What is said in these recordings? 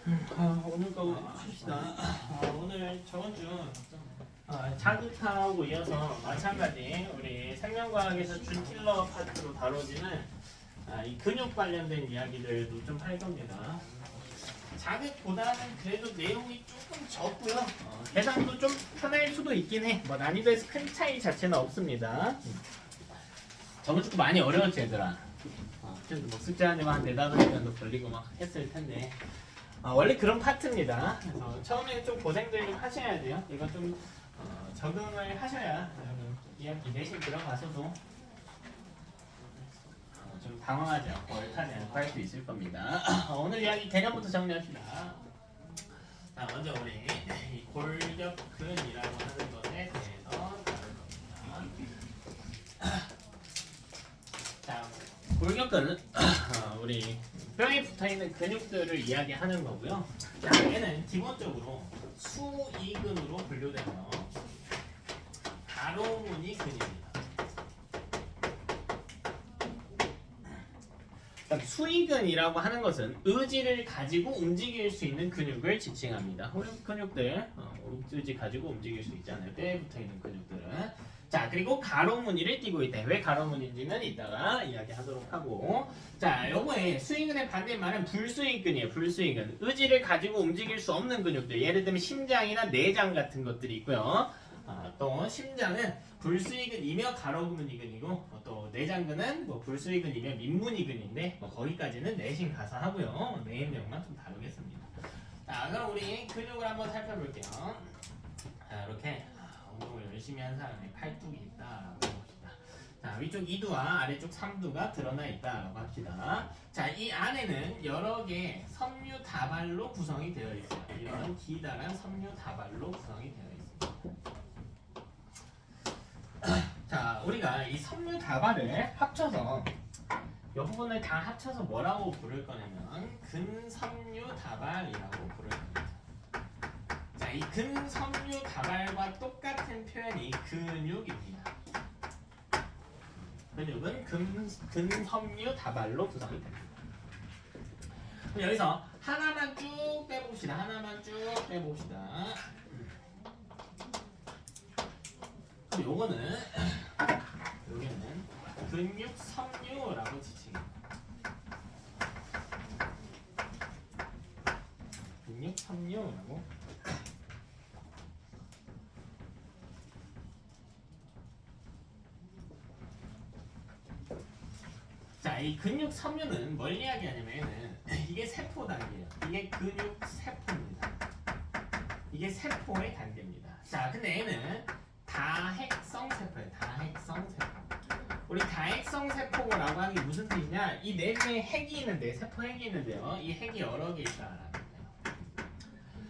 오늘 거 칩시다. 오늘 저번 주 자극하고 이어서 마찬가지 우리 생명과학에서 준킬러 파트로 다뤄지는 이 근육 관련된 이야기들도 좀 할 겁니다. 자극보다는 그래도 내용이 조금 적고요. 계산도 좀 편할 수도 있긴 해. 뭐 난이도에서 큰 차이 자체는 없습니다. 저번 주도 많이 어려웠지 얘들아. 그래도 뭐 숙제하는데 한 4-5시간도 걸리고 막 했을 텐데 원래 그런 파트입니다. 그래서 처음에는 좀 고생들 좀 하셔야 돼요. 이거 좀 적응을 하셔야 이야기 내신 들어가서도 좀 당황하지 않고 얼타지 않고 할 수 있을 겁니다. 오늘 이야기 개념부터 정리합시다. 자, 먼저 우리 이 골격근이라고 하는 것에 대해서 다룰 겁니다. 자, 골격근은 우리 뼈에 붙어있는 근육들을 이야기하는 거고요. 자, 얘는 기본적으로 수이근으로 분류되며 가로무늬 근입니다. 수이근이라고 하는 것은 의지를 가지고 움직일 수 있는 근육을 지칭합니다. 호흡 근육들, 의지 가지고 움직일 수 있잖아요. 뼈에 붙어있는 근육들은. 자, 그리고 가로무늬를 띠고 있다. 왜 가로무늬인지는 이따가 이야기하도록 하고, 자, 요거에 수이근의 반대말은 불수이근이에요. 불수이근. 의지를 가지고 움직일 수 없는 근육들. 예를 들면 심장이나 내장 같은 것들이 있고요. 또 심장은 불수이근이며 가로무늬근이고, 또 내장근은 뭐 불수이근이며 민무늬근인데 거기까지는 내신 가서 하고요. 내용만 좀 다루겠습니다. 자, 그럼 우리 근육을 한번 살펴볼게요. 자, 이렇게 운동을 열심히 한 사람의 팔뚝이 있다라고 해봅시다. 자, 위쪽 2두와 아래쪽 3두가 드러나 있다라고 합시다. 자, 이 안에는 여러 개 섬유 다발로 구성이 되어 있어요. 이런 기다란 섬유 다발로 구성이 되어 있습니다. 자, 우리가 이 섬유 다발을 합쳐서 이 부분을 다 합쳐서 뭐라고 부를 거냐면 근섬유 다발이라고 부를 겁니다. 자, 이 근섬유 다발과 똑같은 표현이 근육입니다. 근육은 근섬유 다발로 구성이 됩니다. 그럼 여기서 하나만 쭉 빼봅시다. 하나만 쭉 빼봅시다. 그럼 요거는 여기는 근육 섬유라고 지칭해요. 근육 섬유라고. 자, 이 근육 섬유는 뭘 이야기하냐면은 이게 세포 단계예요. 이게 근육 세포입니다. 이게 세포의 단계입니다. 자, 근데 얘는 다핵성 세포예요. 다핵성 세포. 우리 다핵성 세포라고 하는 게 무슨 뜻이냐? 이 내부에 핵이 있는데, 세포 핵이 있는데요. 이 핵이 여러 개 있다라는 거예요.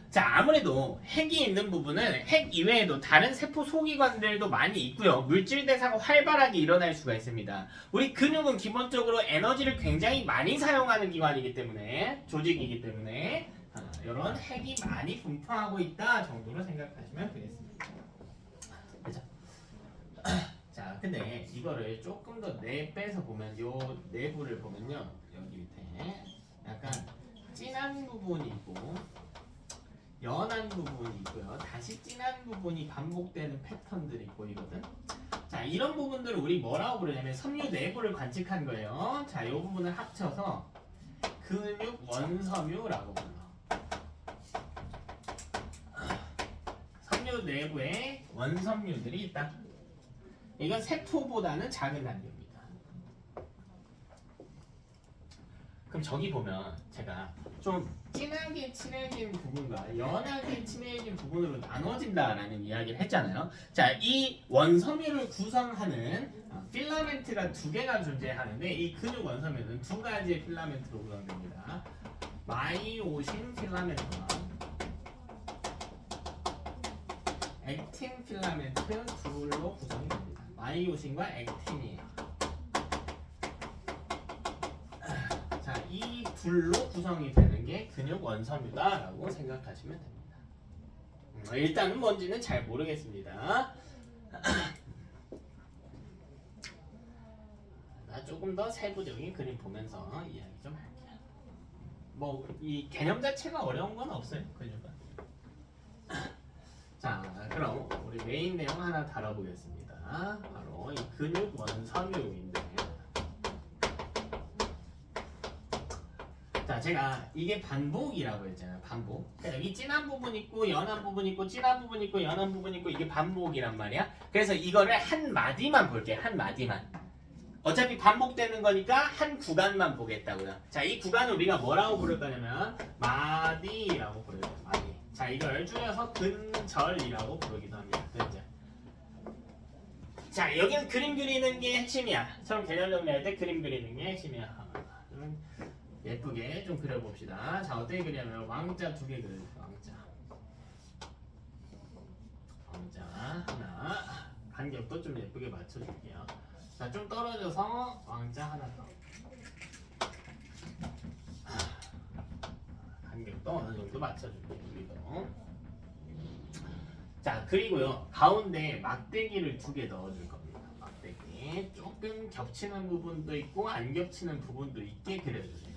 자, 아무래도 핵이 있는 부분은 핵 이외에도 다른 세포 소기관들도 많이 있고요. 물질 대사가 활발하게 일어날 수가 있습니다. 우리 근육은 기본적으로 에너지를 굉장히 많이 사용하는 기관이기 때문에, 조직이기 때문에 이런 핵이 많이 분포하고 있다 정도로 생각하시면 되겠습니다. 그렇죠? 자, 근데 이거를 조금 더 내빼서 보면 요 내부를 보면요, 여기 밑에 약간 진한 부분이 있고 연한 부분이 있고요, 다시 진한 부분이 반복되는 패턴들이 보이거든. 자, 이런 부분들을 우리 뭐라고 부르냐면 섬유 내부를 관측한 거예요. 자, 이 부분을 합쳐서 근육 원섬유라고 불러. 섬유 내부에 원섬유들이 있다. 이건 세포보다는 작은 단계입니다. 그럼 저기 보면 제가 좀 진하게 칠해진 부분과 연하게 칠해진 부분으로 나눠진다라는 이야기를 했잖아요. 자, 이 원섬유를 구성하는 필라멘트가 2개가 존재하는데 이 근육 원섬유는 2가지의 필라멘트로 구성됩니다. 마이오신 필라멘트와 액틴 필라멘트 둘로 구성이 됩니다. 마이오신과 액틴이에요. 자, 이 둘로 구성이 되는 게 근육 원섬유다라고 생각하시면 됩니다. 일단은 뭔지는 잘 모르겠습니다. 나 조금 더 세부적인 그림 보면서 이야기 좀 할게요. 뭐 이 개념 자체가 어려운 건 없어요. 근육은. 자, 그럼 우리 메인 내용 하나 다뤄보겠습니다. 바로 이 근육 원섬유인데, 자, 제가 이게 반복이라고 했잖아요. 반복. 그러니까 여기 진한 부분 있고 연한 부분 있고 진한 부분 있고 연한 부분 있고 이게 반복이란 말이야. 그래서 이거를 한 마디만 볼게요. 한 마디만. 어차피 반복되는 거니까 한 구간만 보겠다고요. 자, 이 구간을 우리가 뭐라고 부를 거냐면 마디라고 부르요. 마디. 자, 이걸 줄여서 근절이라고 부르기도 합니다. 근절. 자, 여기는 그림 그리는 게 핵심이야. 처음 개념 정리할 때 그림 그리는 게 핵심이야. 예쁘게 좀 그려봅시다. 자, 어떻게 그리냐면 왕자 두 개 그려주세요. 왕자 하나. 간격도 좀 예쁘게 맞춰줄게요. 자, 좀 떨어져서 왕자 하나 더. 간격도 어느 정도 맞춰줄게요. 여기도. 자, 그리고요 가운데 막대기를 두 개 넣어줄 겁니다. 막대기 조금 겹치는 부분도 있고 안 겹치는 부분도 있게 그려주세요.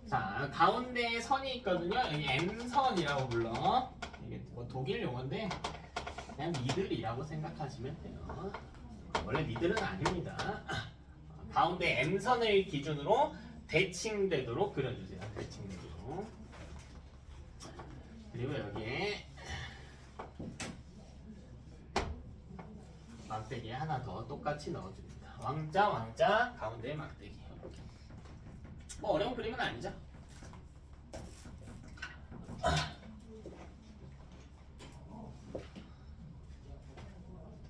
자, 가운데에 선이 있거든요. 여기 M선이라고 불러. 이게 뭐 독일 용어인데 그냥 니들이라고 생각하시면 돼요. 원래 니들은 아닙니다. 가운데 M선을 기준으로 대칭되도록 그려주세요. 대칭되도록. 그리고 여기에 막대기 하나 더 똑같이 넣어줍니다. 왕자 가운데에 막대기. 뭐 어려운 그림은 아니죠.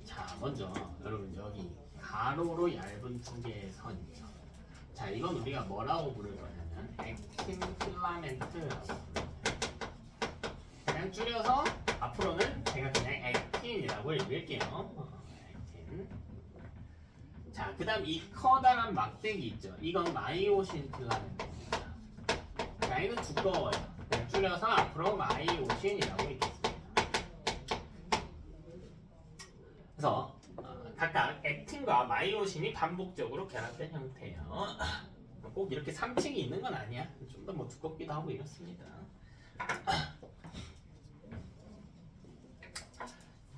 자, 먼저 여러분 여기 가로로 얇은 두 개의 선 있죠. 자, 이건 우리가 뭐라고 부를 거냐면 액틴 필라멘트라고 부르요. 그냥 줄여서 앞으로는 제가 그냥 액틴이라고 읽을게요. 액틴. 자, 그 다음 이 커다란 막대기 있죠. 이건 마이오신 필라멘트입니다. 자, 이는 두꺼워요. 그냥 줄여서 앞으로 마이오신이라고 읽겠습니다. 그래서 각각 액틴과 마이오신이 반복적으로 결합된 형태예요. 꼭 이렇게 3층이 있는 건 아니야. 좀 더 뭐 두껍기도 하고 이렇습니다.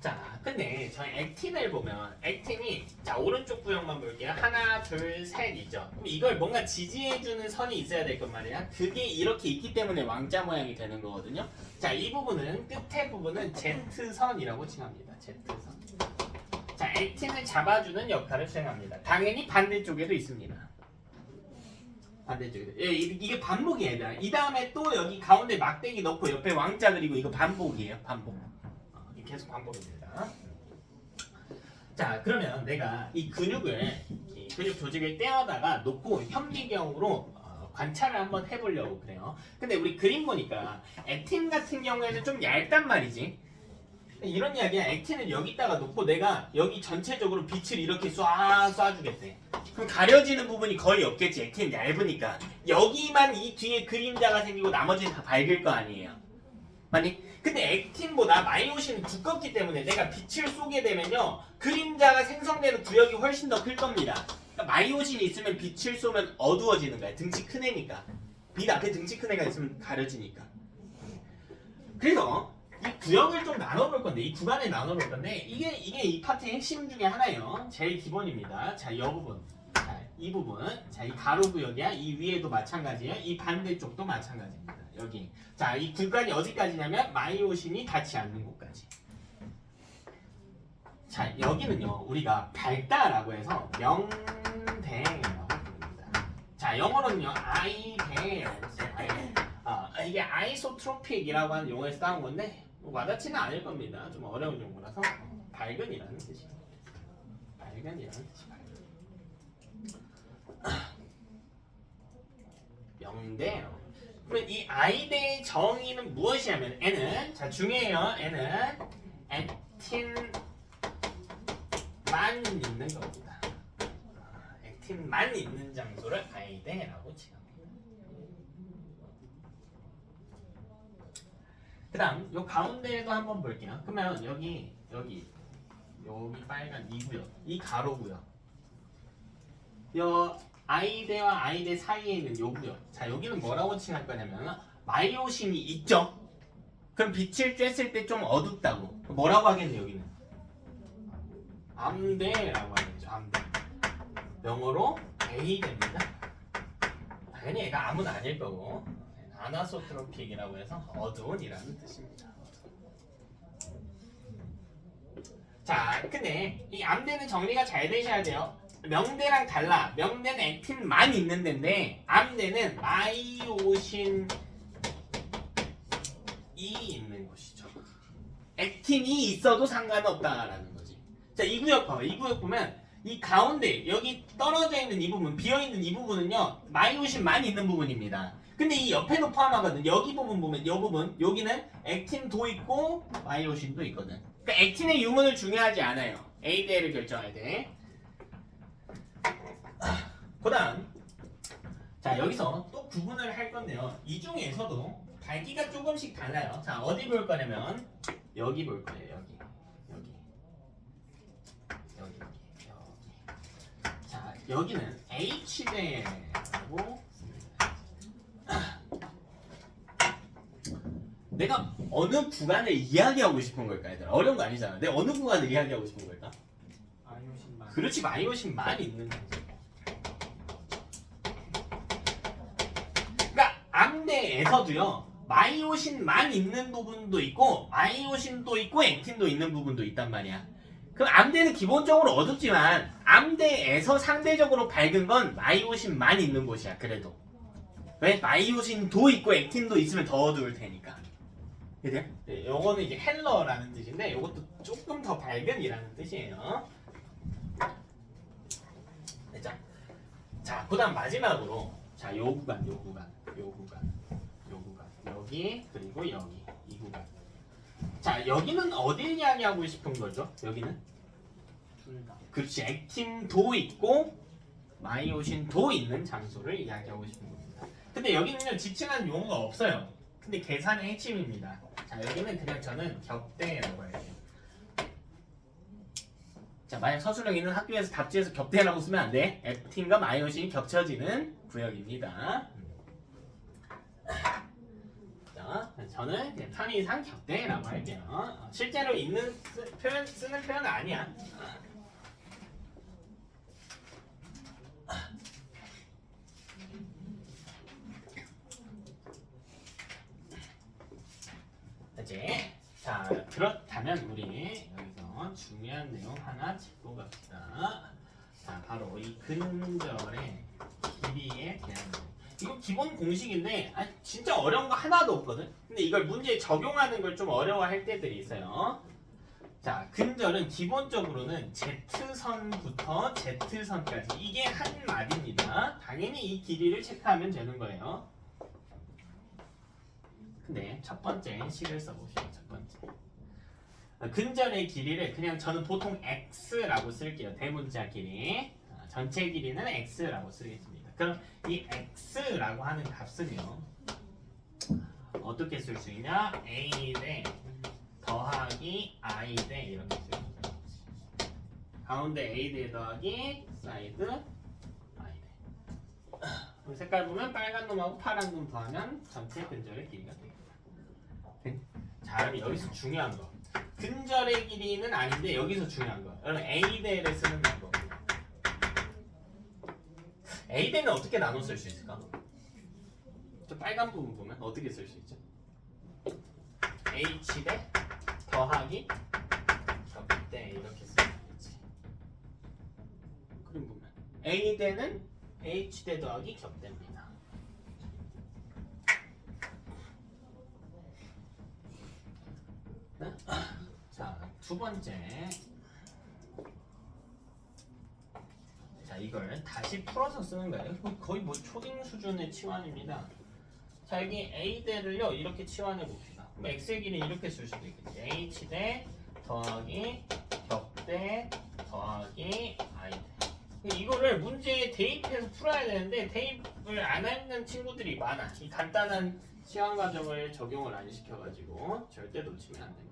자, 근데 저희 액틴을 보면 액틴이 자 오른쪽 구역만 볼게요. 하나, 둘, 셋 있죠. 그럼 이걸 뭔가 지지해주는 선이 있어야 될 것 말이야. 그게 이렇게 있기 때문에 왕자 모양이 되는 거거든요. 자, 이 부분은 끝에 부분은 Z선이라고 칭합니다. Z선. 자, 액틴을 잡아주는 역할을 수행합니다. 당연히 반대쪽에도 있습니다. 반대쪽에도. 이게 반복이에요, 얘들아. 이 다음에 또 여기 가운데 막대기 넣고 옆에 왕자 그리고 이거 반복이에요. 반복. 계속 반복입니다. 자, 그러면 내가 이 근육을 이 근육 조직을 떼어다가 놓고 현미경으로 관찰을 한번 해보려고 그래요. 근데 우리 그림 보니까 액틴 같은 경우에는 좀 얇단 말이지. 이런 이야기야. 액틴을 여기다가 놓고 내가 여기 전체적으로 빛을 이렇게 쏴주겠대. 그럼 가려지는 부분이 거의 없겠지. 액틴은 얇으니까. 여기만 이 뒤에 그림자가 생기고 나머지는 다 밝을 거 아니에요. 아니? 근데 액틴보다 마이오신은 두껍기 때문에 내가 빛을 쏘게 되면요 그림자가 생성되는 구역이 훨씬 더 클 겁니다. 그러니까 마이오신이 있으면 빛을 쏘면 어두워지는 거야. 등치 큰 애니까. 빛 앞에 등치 큰 애가 있으면 가려지니까. 그래서 이 구역을 좀 나눠볼 건데 이 구간을 나눠볼 건데 이게 이 파트의 핵심 중에 하나예요. 제일 기본입니다. 자, 이 부분. 자, 이 부분. 자, 이 가로 구역이야. 이 위에도 마찬가지예요. 이 반대쪽도 마찬가지입니다. 여기. 자, 이 구간이 어디까지냐면 마이오신이 닿지 않는 곳까지. 자, 여기는요 우리가 밝다라고 해서 명대라고 부릅니다. 자, 영어로는요 아이대라고 써요. 이게 아이소트로픽이라고 하는 용어에서 따온 건데 와닿지는 않을 겁니다. 좀 어려운 용어라서 밝은이라는 뜻이에요. 밝은이라는 뜻이 명대요. 그러면 이 아이대의 정의는 무엇이냐면 N은 자 중요해요. N은 액틴만 있는 겁니다. 액틴만 있는 장소를 아이대라고 칭합니다. 그 다음 요 가운데에도 한번 볼게요. 그러면 여기 빨간 이 구역 이 가로 구역 요 I대와 I대 사이에 있는 요 구역. 자, 여기는 뭐라고 칭할 거냐면 마이오신이 있죠. 그럼 빛을 쬐을 때 좀 어둡다고. 뭐라고 하겠네 여기는? 암대라고 하겠죠. 암대. 영어로 A대입니다. 당연히 얘가 암은 아닐 거고 아나소트로픽이라고 해서 어두운이라는 뜻입니다. 자, 근데 이 암대는 정리가 잘 되셔야 돼요. 명대랑 달라. 명대는 액틴만 있는 데인데 암대는 마이오신이 있는 곳이죠. 액틴이 있어도 상관없다라는 거지. 자, 이 구역 봐봐. 이 구역 보면 이 가운데 여기 떨어져 있는 이 부분, 비어 있는 이 부분은요 마이오신만 있는 부분입니다. 근데 이 옆에도 포함하거든. 여기 부분 보면 이 부분 여기는 액틴도 있고 마이오신도 있거든. 그러니까 액틴의 유무는 중요하지 않아요. A대를 결정해야 돼. 그다음 자 여기서 또 구분을 할 건데요. 이 중에서도 밝기가 조금씩 달라요. 자 어디 볼 거냐면 여기 볼 거예요. 여기. 자 여기는 H대라고 씁니다. 내가 어느 구간을 이야기하고 싶은 걸까 얘들아? 어려운 거 아니잖아. 내가 어느 구간을 이야기하고 싶은 걸까? 마이오신만. 그렇지 마이오신만 있는 거지. 그러니까 암대에서도요 마이오신만 있는 부분도 있고 마이오신도 있고 액틴도 있는 부분도 있단 말이야. 그럼 암대는 기본적으로 어둡지만 암대에서 상대적으로 밝은 건 마이오신만 있는 곳이야. 그래도 왜? 마이오신도 있고 액틴도 있으면 더 어두울 테니까. 그죠? 네, 요거는 이제 헬러라는 뜻인데 요것도 조금 더 밝은이라는 뜻이에요. 됐죠? 자, 그다음 마지막으로 자, 요 구간 여기 그리고 여기 이 구간. 자, 여기는 어딜 이야기하고 싶은 거죠? 여기는 둘 다. 그렇지, 액틴도 있고 마이오신도 있는 장소를 이야기하고 싶은 겁니다. 근데 여기는요 지칭한 용어가 없어요. 근데 계산의 핵심입니다. 자, 여기는 그냥 저는 격대라고 할게요. 자, 만약 서술형이는 학교에서 답지에서 격대라고 쓰면 안 돼. 액틴과 마이오신이 겹쳐지는 구역입니다. 자, 저는 그냥 편의상 격대라고 할게요. 실제로 있는 쓰는 표현은 아니야. 이제 자 그렇다면 우리 여기서 중요한 내용 하나 짚고 갑시다. 자 바로 이 근절의 길이에 대한 이거 기본 공식인데 진짜 어려운 거 하나도 없거든. 근데 이걸 문제에 적용하는 걸 좀 어려워할 때들이 있어요. 자 근절은 기본적으로는 Z선부터 Z선까지 이게 한 말입니다. 당연히 이 길이를 체크하면 되는 거예요. 근데 첫 번째 식을 써보시죠. 첫 번째 근절의 길이를 그냥 저는 보통 x라고 쓸게요. 대문자 길이 전체 길이는 x라고 쓰겠습니다. 그럼 이 x라고 하는 값은요 어떻게 쓸 수 있냐? a대 더하기 i대 이렇게 쓰겠습니다. 가운데 a대 더하기 사이드 i대. 색깔 보면 빨간 놈하고 파란 놈 더하면 전체 근절의 길이가 돼요. 자, 그럼 여기서 중요한 거. 근절의 길이는 아닌데 여기서 중요한 거. 여러분 A대를 쓰는 방법입니다. A대는 어떻게 나눠 쓸 수 있을까? 저 빨간 부분 보면 어떻게 쓸 수 있죠? H대 더하기 격대 이렇게 쓰면 되지. 그림 보면 A대는 H대 더하기 격대입니다. 자, 두 번째. 자, 이걸 다시 풀어서 쓰는 거예요. 거의 뭐 초딩 수준의 치환입니다. 자, 여기 A대를요, 이렇게 치환해 봅시다. 그럼 X의 길이 이렇게 쓸 수도 있겠지. H대 더하기 격대 더하기 I대. 이거를 문제에 대입해서 풀어야 되는데 대입을 안 하는 친구들이 많아. 이 간단한 치환 과정을 적용을 안 시켜가지고 절대 놓치면 안 됩니다.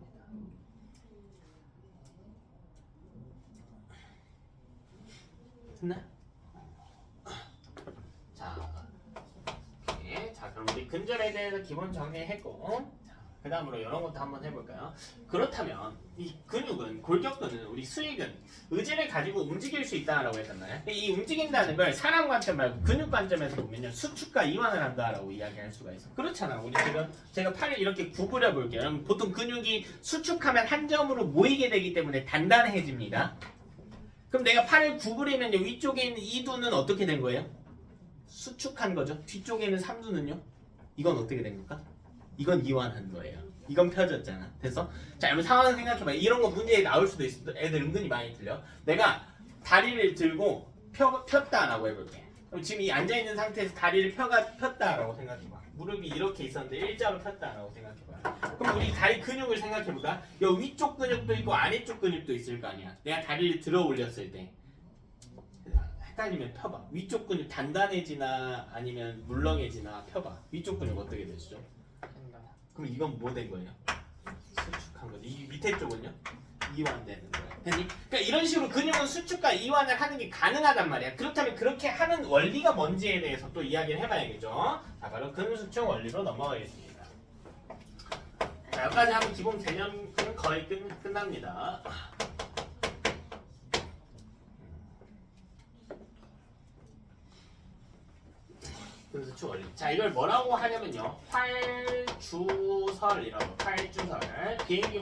됐나? 우리 근절에 대해서 기본 정리했고, 그 다음으로 이런 것도 한번 해볼까요? 그렇다면 이 근육은, 골격근은, 우리 수익은 의지를 가지고 움직일 수 있다라고 했잖아요. 이 움직인다는 걸 사람 관점 말고 근육 관점에서 보면요, 수축과 이완을 한다라고 이야기할 수가 있어. 그렇잖아. 우리 지금 제가 팔을 이렇게 구부려 볼게요. 여러분, 보통 근육이 수축하면 한 점으로 모이게 되기 때문에 단단해집니다. 그럼 내가 팔을 구부리면요, 위쪽에 있는 이두는 어떻게 된 거예요? 수축한 거죠. 뒤쪽에 있는 삼두는요, 이건 어떻게 된 걸까? 이건 이완한 거예요. 이건 펴졌잖아. 됐어? 자, 여러분 상황을 생각해봐. 이런 거 문제에 나올 수도 있어. 애들 은근히 많이 틀려. 내가 다리를 들고 폈다라고 해볼게. 그럼 지금 이 앉아있는 상태에서 다리를 폈다라고 생각해봐. 무릎이 이렇게 있었는데 일자로 폈다라고 생각해봐. 그럼 우리 다리 근육을 생각해볼까? 여기 위쪽 근육도 있고 아래쪽 근육도 있을 거 아니야. 내가 다리를 들어 올렸을 때 헷갈리면 펴봐. 위쪽 근육 단단해지나 아니면 물렁해지나 펴봐. 위쪽 근육 어떻게 되시죠? 그럼 이건 뭐 된 거예요? 수축한 거지. 이 밑에 쪽은요? 이완되는 거예요. 그러니까 이런 식으로 근육은 수축과 이완을 하는 게 가능하단 말이야. 그렇다면 그렇게 하는 원리가 뭔지에 대해서 또 이야기를 해봐야겠죠. 자, 바로 근수축 원리로 넘어가겠습니다. 자, 여기까지 하면 기본 개념은 거의 끝납니다. 근수축 원리. 자, 이걸 뭐라고 하냐면요, 활주설이라고. 활주설. 비행기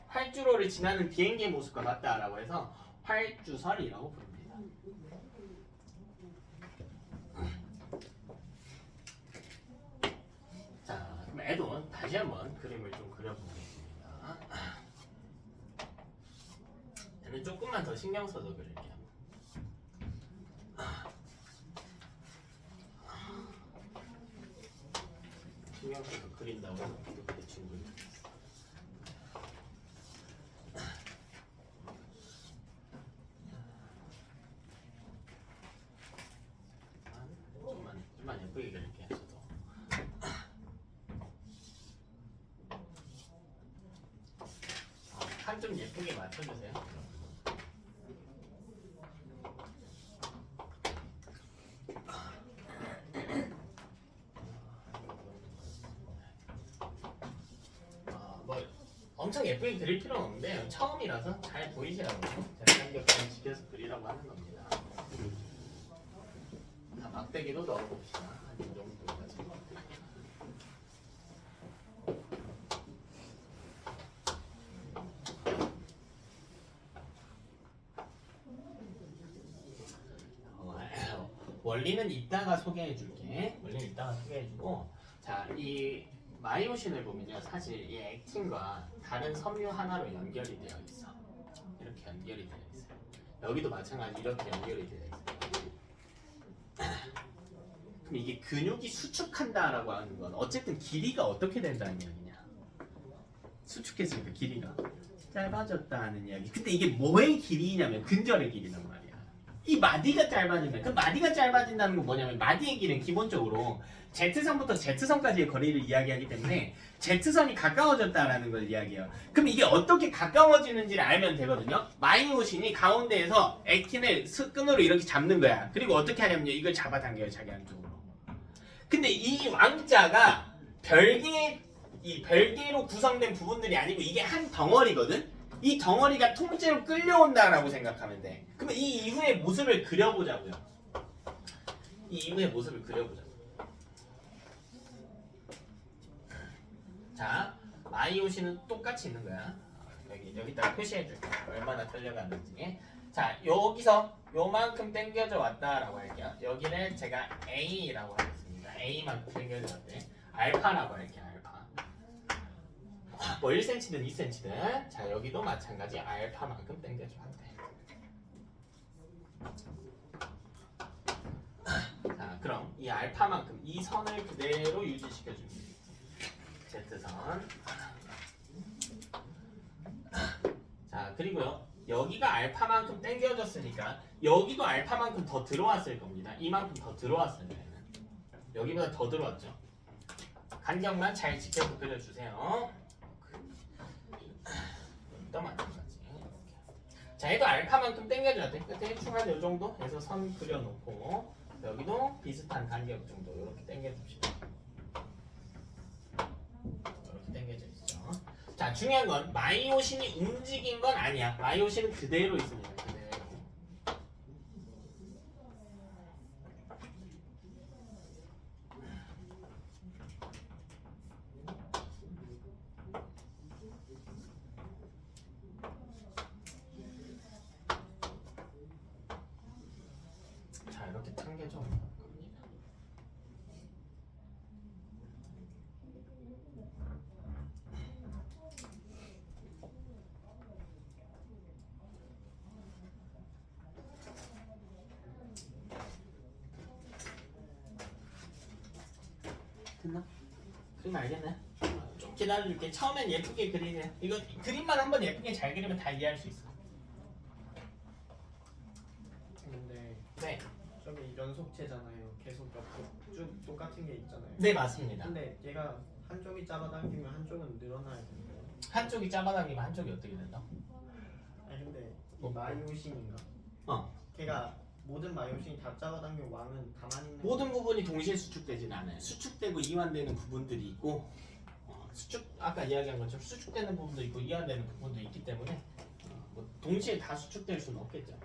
활주로를 지나는 비행기의 모습과 같다라고 해서 활주설이라고 부릅니다. 자, 그럼 애도 다시 한번 그림을 좀 그려보겠습니다. 얘는 조금만 더 신경 써서 그릴게요. 신경 써서 그린다고 해서 대충 그리고 좀만 예쁘게 그릴게요. 저도. 칸 좀 예쁘게 맞춰주세요. 엄청 예쁘게 그릴 필요는 없는데 처음이라서 잘 보이시라고 대상격을 지켜서 그리라고 하는 겁니다. 자, 막대기도 넣어봅시다. 한 이 정도까지. 원리는 이따가 소개해줄게. 원리는 이따가 소개해주고, 자, 이 마이오신을 보면요, 사실 이 액틴과 다른 섬유 하나로 연결이 되어 있어. 이렇게 연결이 되어 있어요. 여기도 마찬가지 이렇게 연결이 되어 있어요. 그럼 이게 근육이 수축한다라고 하는 건 어쨌든 길이가 어떻게 된다는 이야기냐? 수축했을 때 길이가 짧아졌다는 이야기. 근데 이게 뭐의 길이냐면 근절의 길이란 말이야. 이 마디가 짧아진다. 그 마디가 짧아진다는 건 뭐냐면, 마디의 길은 기본적으로 Z선부터 Z선까지의 거리를 이야기하기 때문에 Z선이 가까워졌다라는 걸 이야기해요. 그럼 이게 어떻게 가까워지는지를 알면 되거든요. 마이오신이 가운데에서 액틴을 끈으로 이렇게 잡는 거야. 그리고 어떻게 하냐면요, 이걸 잡아당겨요, 자기 안쪽으로. 근데 이 왕자가 별개로 구성된 부분들이 아니고 이게 한 덩어리거든. 이 덩어리가 통째로 끌려온다라고 생각하면 돼. 그러면 이 이후의 모습을 그려보자고요. 이 이후의 모습을 그려보자고. 자, 마이오신은 똑같이 있는 거야. 여기다가 표시해줄게. 얼마나 끌려가는지. 자, 여기서 요만큼 당겨져 왔다라고 할게요. 여기는 제가 A라고 하겠습니다. A만큼 당겨져 왔대. 알파라고 할게요. 알파. 뭐 1cm든 2cm든. 자, 여기도 마찬가지 알파만큼 당겨져 왔대. 자, 그럼 이 알파만큼 이 선을 그대로 유지시켜줍니다. Z선. 자, 그리고요, 여기가 알파만큼 당겨졌으니까 여기도 알파만큼 더 들어왔을 겁니다. 이만큼 더 들어왔어요. 여기보다 더 들어왔죠. 간격만 잘 지켜서 그려주세요. 또 마찬가지. 자, 얘도 알파만큼 당겨줘야 돼. 대충 한 요 정도 해서 선 그려놓고, 여기도 비슷한 간격 정도 이렇게 당겨줍시다. 이렇게 당겨져 있죠. 자, 중요한 건 마이오신이 움직인 건 아니야. 마이오신은 그대로 있습니다. 그대로. 자, 이렇게 당겨져 겁니다. 됐나? 그림 알겠네? 좀 기다려줄게. 처음엔 예쁘게 그리세요. 이거 그림만 한번 예쁘게 잘 그리면 다 이해할 수 있어. 근데 네, 저기 연속체잖아요. 계속 옆으로 쭉 똑같은 게 있잖아요. 네 맞습니다. 근데 얘가 한쪽이 잡아당기면 한쪽은 늘어나야 되는데. 한쪽이 잡아당기면 한쪽이 어떻게 된다? 아니 근데 이 뭐? 마이오신인가? 어. 걔가 모든 마이오신이 다 잡아당기면 왕은 가만히 있는. 모든 부분이 동시에 수축되진 않아요. 수축되고 이완되는 부분들이 있고 수축 아까 이야기한 것처럼 수축되는 부분도 있고 이완되는 부분도 있기 때문에 뭐 동시에 다 수축될 수는 없겠죠.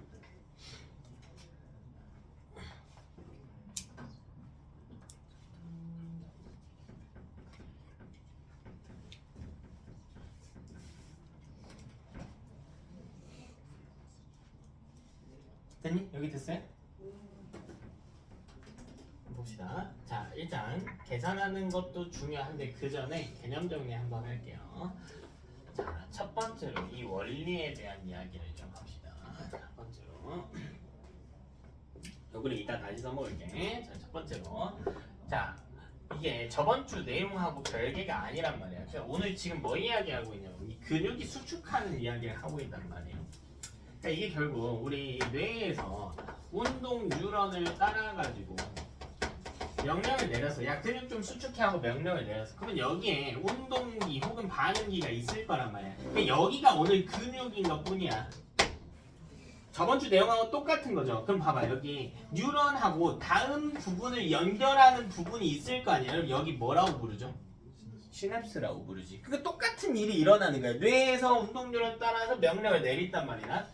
됐니? 여기 됐어요? 봅시다. 자, 일단 계산하는 것도 중요한데 그 전에 개념 정리 한번 할게요. 자, 첫 번째로 이 원리에 대한 이야기를 좀 합시다. 첫 번째로 요거를 이따 다시 써먹을게. 자, 첫 번째로 자, 이게 저번 주 내용하고 별개가 아니란 말이야. 그래서 오늘 지금 뭐 이야기하고 있냐면 이 근육이 수축하는 이야기를 하고 있단 말이에요. 그러니까 이게 결국 우리 뇌에서 운동 뉴런을 따라가지고 명령을 내려서 야 근육 좀 수축해 하고 명령을 내려서 그러면 여기에 운동기 혹은 반응기가 있을 거란 말이야. 근데 여기가 오늘 근육인 것 뿐이야. 저번 주 내용하고 똑같은 거죠. 그럼 봐봐 여기 뉴런하고 다음 부분을 연결하는 부분이 있을 거 아니야. 그럼 여기 뭐라고 부르죠? 시냅스라고 부르지. 그러니까 똑같은 일이 일어나는 거야. 뇌에서 운동 뉴런 따라서 명령을 내린단 말이야.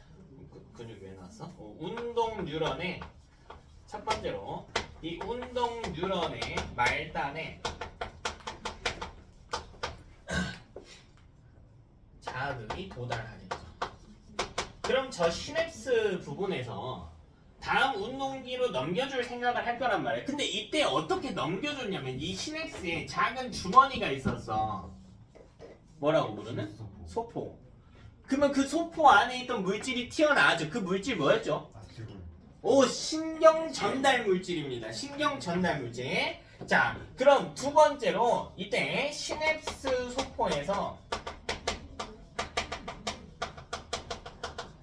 근육 왜 나왔어? 운동 뉴런의 첫 번째로 이 운동 뉴런의 말단에 자극이 도달하겠죠. 그럼 저 시냅스 부분에서 다음 운동기로 넘겨줄 생각을 할 거란 말이에요. 근데 이때 어떻게 넘겨줬냐면 이 시냅스에 작은 주머니가 있었어. 뭐라고 부르는? 소포. 그러면 그 소포 안에 있던 물질이 튀어나와죠. 그 물질 뭐였죠? 오, 신경 전달 물질입니다. 신경 전달 물질. 자, 그럼 두 번째로 이때 시냅스 소포에서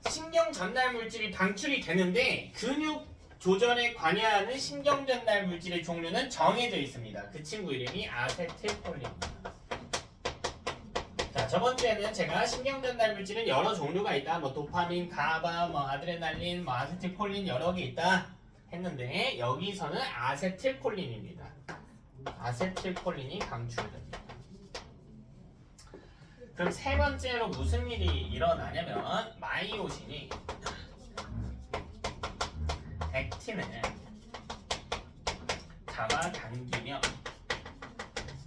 신경 전달 물질이 방출이 되는데 근육 조절에 관여하는 신경 전달 물질의 종류는 정해져 있습니다. 그 친구 이름이 아세틸콜린입니다. 자, 저번 주에는 제가 신경 전달 물질은 여러 종류가 있다. 뭐 도파민, 가바, 뭐 아드레날린, 뭐 아세틸콜린 여러 개 있다 했는데 여기서는 아세틸콜린입니다. 아세틸콜린이 방출됩니다. 그럼 세 번째로 무슨 일이 일어나냐면 마이오신이 액틴을 잡아당기며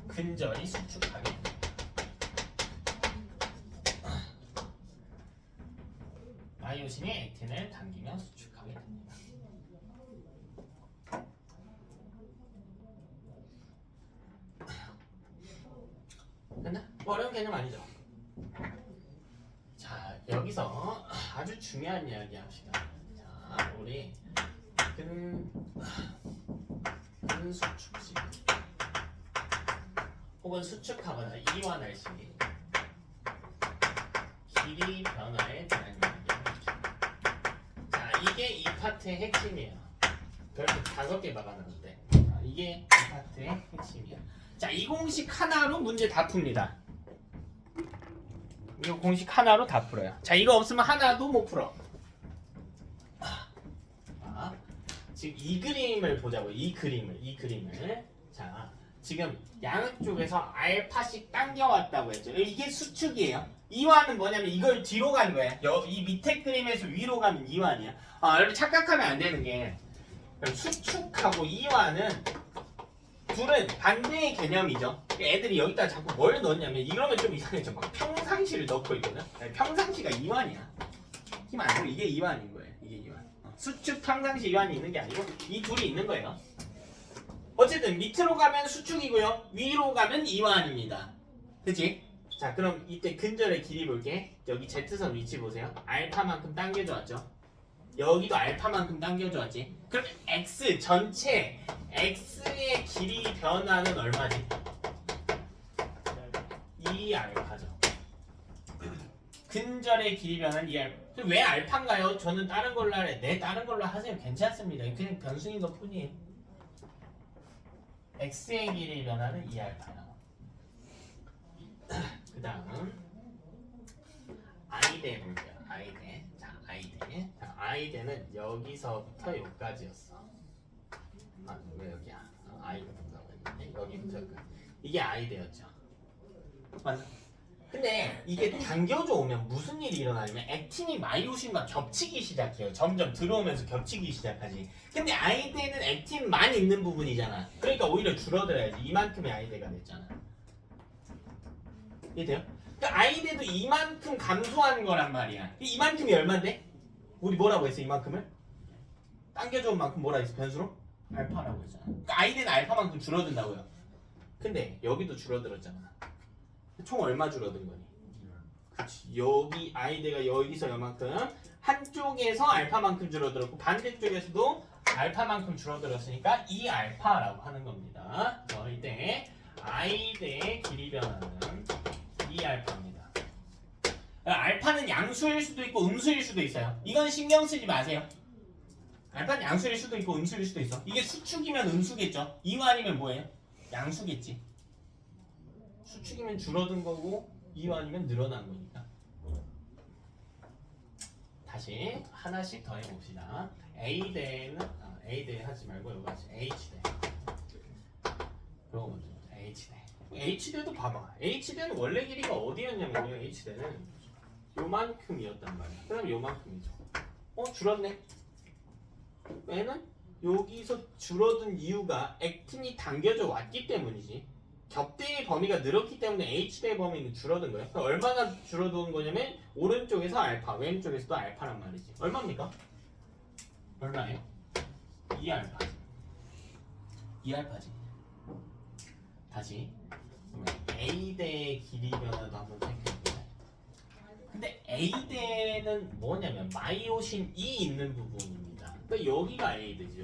근절이 수축하게 됩니다. 마이오신이 액틴을 당기며 수축하게 됩니다. 됐나? 뭐 어려운 개념 아니죠? 자, 여기서 아주 중요한 이야기 합시다. 자, 우리 근수축식 혹은 수축하거나 이완할 시기 길이 변화에 대한 이야기입니다. 자, 이게 이 파트의 핵심이에요. 별표 5개 박아놨는데 이게 이 파트의 핵심이야. 자, 이 공식 하나로 문제 다 풉니다. 이거 공식 하나로 다 풀어요. 자, 이거 없으면 하나도 못 풀어. 지금 이 그림을 보자고요. 이 그림을. 자, 지금 양쪽에서 알파씩 당겨왔다고 했죠. 이게 수축이에요. 이완은 뭐냐면 이걸 뒤로 가는 거야. 이 밑에 그림에서 위로 가면 이완이야. 여러분 착각하면 안 되는 게 수축하고 이완은 둘은 반대의 개념이죠. 애들이 여기다 자꾸 뭘 넣냐면 이러면 좀 이상해져. 막 평상시를 넣고 있거든. 평상시가 이완이야. 힘 안 주고 이게 이완인 거예요. 이게 이완. 수축 평상시 이완이 있는 게 아니고 이 둘이 있는 거예요. 어쨌든 밑으로 가면 수축이고요. 위로 가면 이완입니다. 그치? 자, 그럼 이때 근절의 길이 볼게. 여기 Z선 위치 보세요. 알파만큼 당겨줘왔죠. 여기도 알파만큼 당겨줘왔지. 그럼 X 전체 X의 길이 변화는 얼마지? 2알파죠. 근절의 길이 변화는 2알파. 왜 알파인가요? 저는 다른 걸로 하래. 네, 다른 걸로 하세요. 괜찮습니다. 그냥 변수인 것 뿐이에요. X의 길이 변화는 2알파요. 그 다음 I대 볼게요. I대. 자, I대. 자, I대는 여기서부터 여기까지였어. 왜 여기야? I가 된다고 했는데 여기부터 여기까지. 이게 I대였죠. 맞아. 근데 이게 당겨져 오면 무슨 일이 일어나냐면 액틴이 마이오신과 겹치기 시작해요. 점점 들어오면서 겹치기 시작하지. 근데 I대는 액틴만 있는 부분이잖아. 그러니까 오히려 줄어들어야지. 이만큼의 I대가 됐잖아. 이해돼요? 그러니까 I대도 이만큼 감소하는 거란 말이야. 이만큼이 얼만데? 우리 뭐라고 했어? 이만큼을? 당겨준 만큼 뭐라 했어? 변수로? 알파라고 했잖아. 그러니까 I대는 알파만큼 줄어든다고요. 근데 여기도 줄어들었잖아. 총 얼마 줄어든 거니? 그치. 여기 I대가 여기서 요만큼 한쪽에서 알파만큼 줄어들었고 반대쪽에서도 알파만큼 줄어들었으니까 2알파라고 하는 겁니다. 이때 I대의 길이 변화는 2알파입니다. 알파는 양수일 수도 있고 음수일 수도 있어요. 이건 신경 쓰지 마세요. 알파는 양수일 수도 있고 음수일 수도 있어. 이게 수축이면 음수겠죠. 이완이면 뭐예요? 양수겠지. 수축이면 줄어든 거고 이완이면 늘어난 거니까. 다시 하나씩 더 해봅시다. A대는 A대 하지 말고 여기 하지. H대. 그런 거죠. H대. H대도 봐봐. H대는 원래 길이가 어디였냐면요. H대는 요만큼이었단 말이야. 그럼 요만큼이죠. 줄었네. 왜는 여기서 줄어든 이유가 액틴이 당겨져 왔기 때문이지. 겹대의 범위가 늘었기 때문에 H대의 범위는 줄어든 거예요. 그러니까 얼마나 줄어든 거냐면 오른쪽에서 알파, 왼쪽에서도 알파란 말이지. 얼마입니까? 얼마예요? 2알파. 2알파지. 다시 A대의 길이 변화도 한번 체크해볼게요. 근데 A대는 뭐냐면 마이오신 E 있는 부분입니다. 그러니까 여기가 A대지.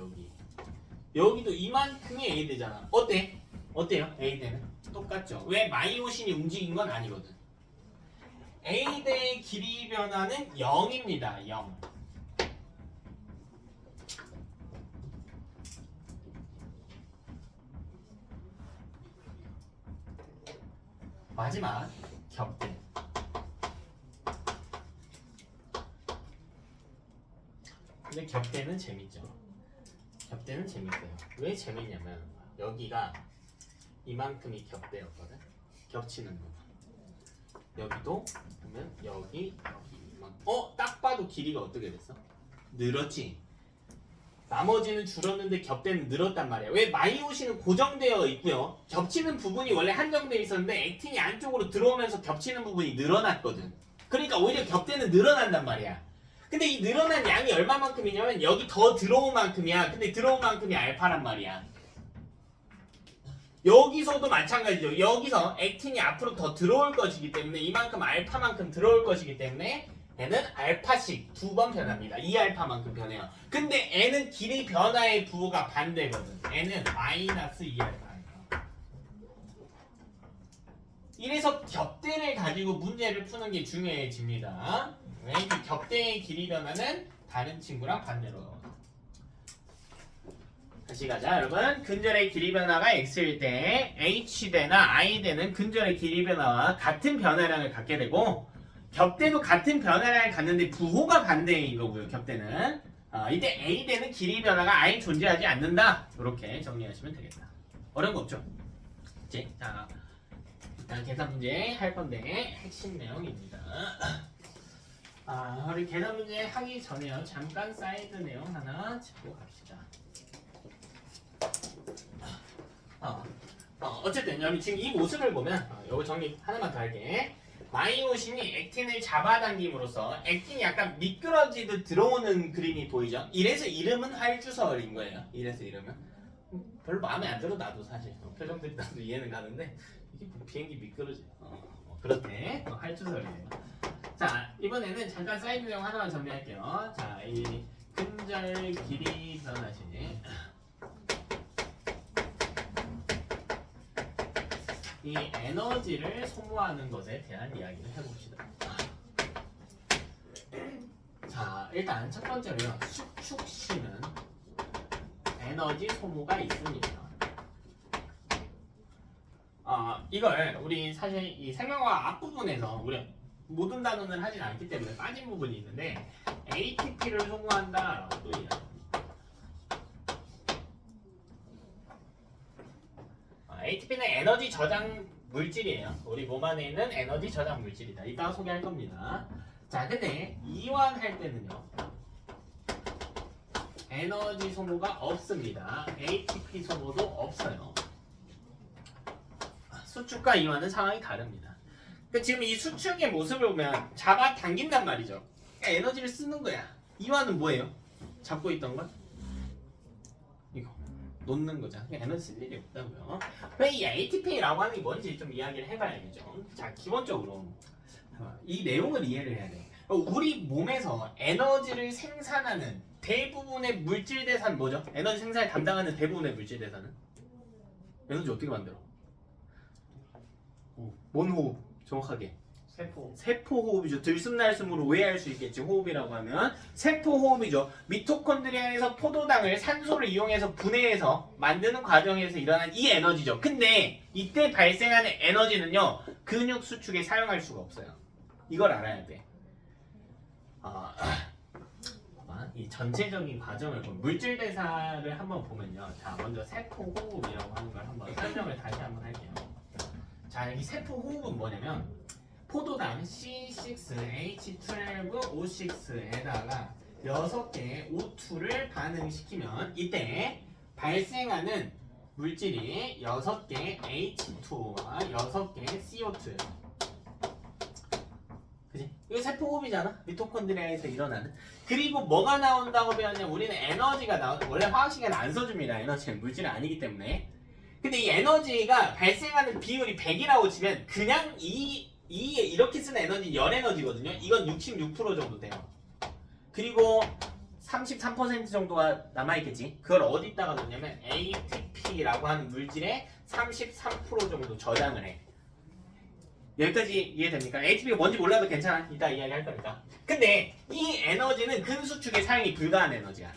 여기도 이만큼이 A대잖아. 어때요? A대는? 똑같죠. 왜 마이오신이 움직인 건 아니거든. A대의 길이 변화는 0입니다. 0. 마지막 겹대. 근데 겹대는 재밌죠. 겹대는 재밌어요. 왜 재밌냐면 여기가 이만큼이 겹대였거든. 겹치는 부분. 여기도 보면 여기 이만큼. 딱 봐도 길이가 어떻게 됐어? 늘었지. 나머지는 줄었는데 겹대는 늘었단 말이야. 왜? 마이오신은 고정되어 있고요. 겹치는 부분이 원래 한정되어 있었는데 액틴이 안쪽으로 들어오면서 겹치는 부분이 늘어났거든. 그러니까 오히려 겹대는 늘어난단 말이야. 근데 이 늘어난 양이 얼마만큼이냐면 여기 더 들어온 만큼이야. 근데 들어온 만큼이 알파란 말이야. 여기서도 마찬가지죠. 여기서 액틴이 앞으로 더 들어올 것이기 때문에 이만큼 알파만큼 들어올 것이기 때문에 얘는 알파씩 2번 변합니다. 2알파만큼 변해요. 근데 N은 길이 변화의 부호가 반대거든. N은 마이너스 2알파예요. 이래서 겹대를 가지고 문제를 푸는 게 중요해집니다. 이 겹대의 길이 변화는 다른 친구랑 반대로. 다시 가자 여러분. 근절의 길이 변화가 x일 때 h대나 i대는 근절의 길이 변화와 같은 변화량을 갖게 되고 겹대도 같은 변화량을 갖는데 부호가 반대인 거고요. 겹대는 이때 A대는 길이 변화가 아예 존재하지 않는다. 이렇게 정리하시면 되겠다. 어려운 거 없죠? 그치? 자, 일단 계산 문제 할 건데 핵심 내용입니다. 우리 계산 문제 하기 전에요. 잠깐 사이드 내용 하나 짚고 갑시다. 어쨌든 여기 지금 이 모습을 보면 요거 정리 하나만 더 할게. 마이오신이 액틴을 잡아당김으로써 액틴이 약간 미끄러지듯 들어오는 그림이 보이죠? 이래서 이름은 활주설인 거예요. 이래서 이름은 별로 마음에 안 들어 나도 사실 표정들이 나도 이해는 가는데 이게 뭐 비행기 미끄러지 그렇대 활주설이에요. 자 이번에는 잠깐 사이드 내용 하나만 정리할게요. 자 이 근절 길이 변화시 이 에너지를 소모하는 것에 대한 이야기를 해봅시다. 자, 일단 첫 번째로요. 수축시는 에너지 소모가 있습니다. 이걸 우리 사실 이 생명과학 앞부분에서 우리 모든 단원을 하진 않기 때문에 빠진 부분이 있는데 ATP를 소모한다라고 또 이야기합니다. ATP는 에너지 저장 물질이에요. 우리 몸 안에 있는 에너지 저장 물질이다. 이따가 소개할 겁니다. 자, 근데 이완할 때는요. 에너지 소모가 없습니다. ATP 소모도 없어요. 수축과 이완은 상황이 다릅니다. 그러니까 지금 이 수축의 모습을 보면 잡아당긴단 말이죠. 그러니까 에너지를 쓰는 거야. 이완은 뭐예요? 잡고 있던 걸? 이거. 놓는 거죠. 에너지 쓸 일이 없다고요. 그럼 이 ATP라고 하는 게 뭔지 좀 이야기를 해봐야겠죠. 자, 기본적으로 이 내용을 이해를 해야 돼. 우리 몸에서 에너지를 생산하는 대부분의 물질 대산 뭐죠? 에너지 생산을 담당하는 대부분의 물질 대산은? 에너지 어떻게 만들어? 뭔 호흡? 정확하게. 세포 호흡이죠. 들숨날숨으로 오해할 수 있겠지. 호흡이라고 하면 세포 호흡이죠. 미토콘드리아에서 포도당을 산소를 이용해서 분해해서 만드는 과정에서 일어난 이 에너지죠. 근데 이때 발생하는 에너지는요. 근육 수축에 사용할 수가 없어요. 이걸 알아야 돼. 이 전체적인 과정을 물질 대사를 한번 보면요. 자, 먼저 세포 호흡이라고 하는 걸 한번 설명을 다시 한번 할게요. 자, 이 세포 호흡은 뭐냐면 포도당 C6H12O6에다가 6개의 O2를 반응시키면 이때 발생하는 물질이 6개의 H2와 6개의 CO2예요. 그치? 이거 세포호흡이잖아. 미토콘드리아에서 일어나는. 그리고 뭐가 나온다고 배웠냐면 우리는 에너지가 원래 화학식에는 안 써줍니다. 에너지는 물질이 아니기 때문에. 근데 이 에너지가 발생하는 비율이 100이라고 치면 그냥 이렇게 쓰는 에너지 열 에너지거든요. 이건 66% 정도 돼요. 그리고 33% 정도가 남아있겠지. 그걸 어디다가 넣냐면 ATP라고 하는 물질에 33% 정도 저장을 해. 여기까지 이해됩니까? ATP가 뭔지 몰라도 괜찮아. 이따 이야기할 거니까. 근데 이 에너지는 근수축에 사용이 불가한 에너지야.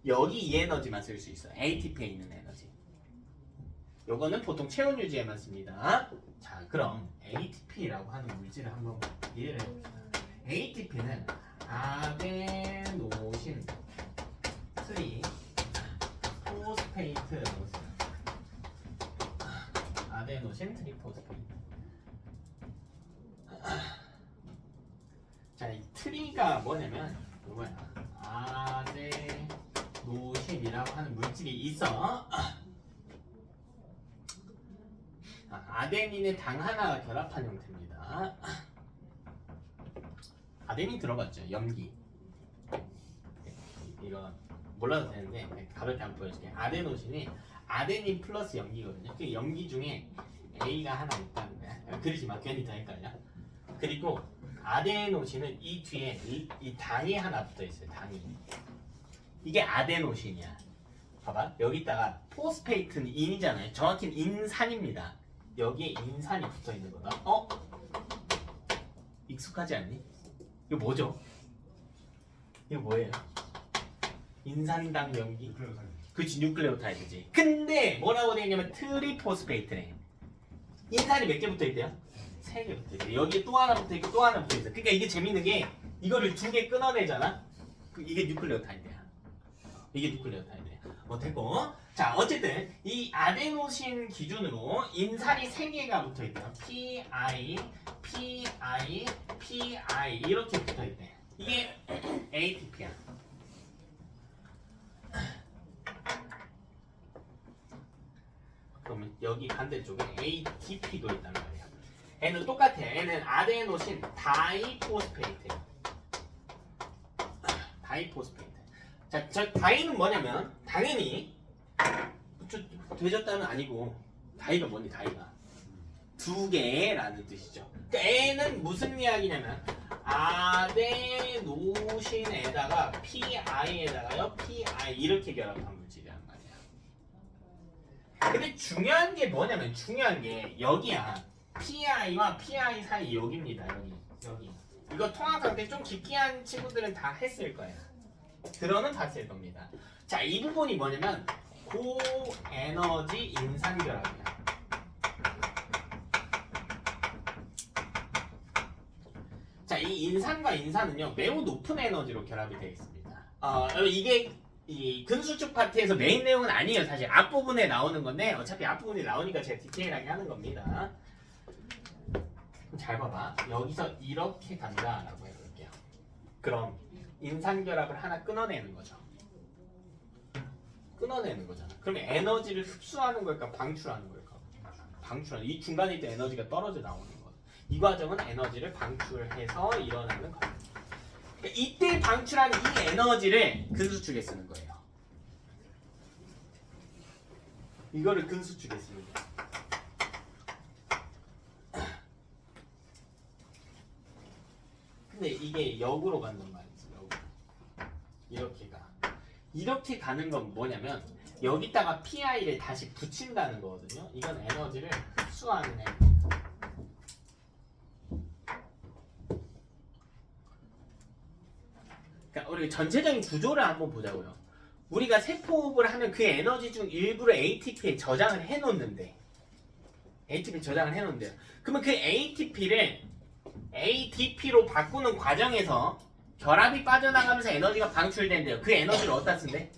여기 이 에너지만 쓸 수 있어. ATP에 있는 에너지. 요거는 보통 체온 유지에만 씁니다. 자, 그럼 ATP라고 하는 물질을 한번 이해를 해봅시다. ATP는 아데노신 트리 포스페이트라고 써요. 아데노신 트리포스페이트. 자, 이 트리가 뭐냐면 이거야. 아데노신이라고 하는 물질이 있어. 아데닌의 당 하나가 결합한 형태입니다. 아데닌 들어봤죠? 염기. 이거 몰라도 되는데 가볍게 한번 보여줄게. 아데노신이 아데닌 플러스 염기거든요. 그 염기 중에 A가 하나 있다는 거야. 그러지 마. 괜히 더 헷갈려. 그리고 아데노신은 이 뒤에 이 당이 하나 붙어 있어요. 당이. 이게 아데노신이야. 봐봐. 여기다가 포스페이트는 인이잖아요. 정확히는 인산입니다. 여기에 인산이 붙어 있는 거다. 익숙하지 않니? 이거 뭐죠? 이거 뭐예요? 인산당 염기. 그치, 뉴클레오타이드지. 근데 뭐라고 되어 있냐면 트리포스페이트래. 인산이 몇 개 붙어 있대요? 3개 붙어 있대. 여기에 또 하나 붙어 있고 또 하나 붙어 있어. 그러니까 이게 재밌는 게 이거를 2개 끊어내잖아. 이게 뉴클레오타이드야. 이게 뉴클레오타이드야. 됐고. 자, 어쨌든 이 아데노신 기준으로 인산이 3개가 붙어 있대요. PI, PI, PI 이렇게 붙어 있대. 이게 ATP야. 그러면 여기 반대쪽에 ATP도 있단 말이야. N은 똑같아. N은 아데노신 다이포스페이트야. 다이포스페이트. 자, 저 다이는 뭐냐면 당연히 되졌다는 아니고 다이가 뭔데 다이가 2개라는 뜻이죠. 그러니까 N은 무슨 이야기냐면 아데노신에다가 PI에다가요 PI 이렇게 결합한 물질이란 말이야. 근데 중요한 게 뭐냐면 중요한 게 여기야. PI와 PI 사이 여기입니다. 여기. 이거 통합할 때 좀 깊게 한 친구들은 다 했을 거야. 들어는 봤을 겁니다. 자, 이 부분이 뭐냐면 고에너지 인산결합이야. 자, 이 인산과 인산은요 매우 높은 에너지로 결합이 되어 있습니다. 이게 이 근수축 파트에서 메인 내용은 아니에요. 사실 앞부분에 나오는 건데 어차피 앞부분에 나오니까 제가 디테일하게 하는 겁니다. 잘 봐봐. 여기서 이렇게 간다라고 해볼게요. 그럼 인산결합을 하나 끊어내는 거죠. 끊어내는 거잖아. 그러면 에너지를 흡수하는 걸까 방출하는 걸까? 방출하는. 이 중간에 있던 에너지가 떨어져 나오는 거. 이 과정은 에너지를 방출해서 일어나는 거. 그러니까 이때 방출한 이 에너지를 근수축에 쓰는 거예요. 이거를 근수축에 쓰는 거예요. 근데 이게 역으로 간단 말이지. 역으로. 이렇게 가는 건 뭐냐면 여기다가 PI를 다시 붙인다는 거거든요. 이건 에너지를 흡수하는 행위입니다. 그러니까 우리 전체적인 구조를 한번 보자고요. 우리가 세포호흡을 하면 그 에너지 중 일부를 ATP에 저장을 해놓는데 그러면 그 ATP로 바꾸는 과정에서 결합이 빠져나가면서 에너지가 방출된대요. 그 에너지를 어디다 쓴대?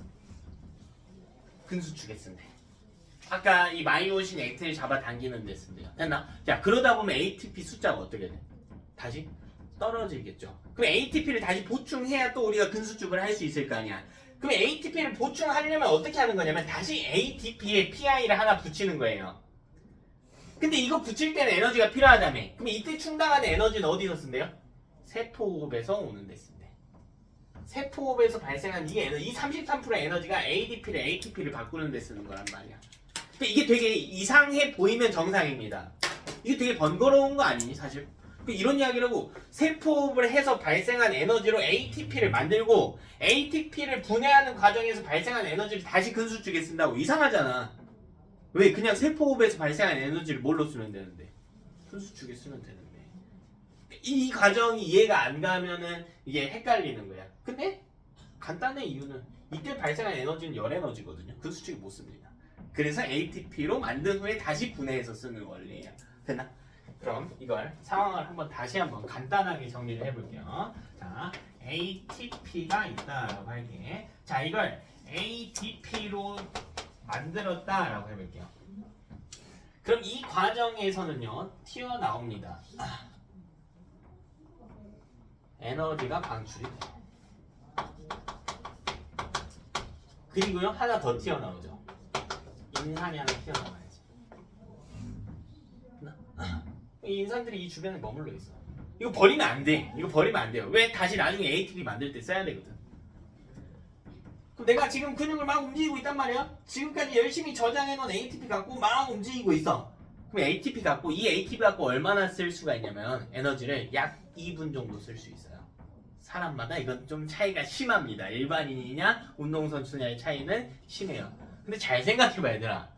근수축에 쓴대. 아까 이 마이오신 액체를 잡아당기는 데 쓴대요. 됐나? 자, 그러다 보면 ATP 숫자가 어떻게 돼? 다시 떨어지겠죠. 그럼 ATP를 다시 보충해야 또 우리가 근수축을 할 수 있을 거 아니야. 그럼 ATP를 보충하려면 어떻게 하는 거냐면 다시 ATP에 PI를 하나 붙이는 거예요. 근데 이거 붙일 때는 에너지가 필요하다며. 그럼 이때 충당하는 에너지는 어디서 쓴대요? 세포호흡에서 오는 데 쓴대. 세포호흡에서 발생한 이 에너지, 이 33%의 에너지가 ATP를 바꾸는 데 쓰는 거란 말이야. 근데 이게 되게 이상해 보이면 정상입니다. 이게 되게 번거로운 거 아니니 사실? 이런 이야기라고 세포호흡을 해서 발생한 에너지로 ATP를 만들고 ATP를 분해하는 과정에서 발생한 에너지를 다시 근수축에 쓴다고 이상하잖아. 왜? 그냥 세포호흡에서 발생한 에너지를 뭘로 쓰면 되는데? 근수축에 쓰면 되는데. 이 과정이 이해가 안 가면은 이게 헷갈리는 거야. 근데 간단한 이유는 이때 발생한 에너지는 열 에너지거든요. 근수축에 못 씁니다. 그래서 ATP로 만든 후에 다시 분해해서 쓰는 원리예요. 됐나? 그럼 이걸 상황을 다시 한번 간단하게 정리를 해볼게요. 자, ATP가 있다라고 할게. 자, 이걸 ATP로 만들었다라고 해볼게요. 그럼 이 과정에서는요 튀어나옵니다. 에너지가 방출이 돼. 그리고요 하나 더 튀어나오죠. 인산이 하나 튀어나와야지. 이 인산들이 이 주변에 머물러 있어. 이거 버리면 안 돼. 이거 버리면 안 돼요. 왜? 다시 나중에 ATP 만들 때 써야 되거든. 그럼 내가 지금 근육을 막 움직이고 있단 말이야. 지금까지 열심히 저장해놓은 ATP 갖고 막 움직이고 있어. 그럼 ATP 갖고 이 ATP 갖고 얼마나 쓸 수가 있냐면 에너지를 약 2분 정도 쓸 수 있어요. 사람마다 이건 좀 차이가 심합니다. 일반인이냐 운동선수냐의 차이는 심해요. 근데 잘 생각해봐 얘들아.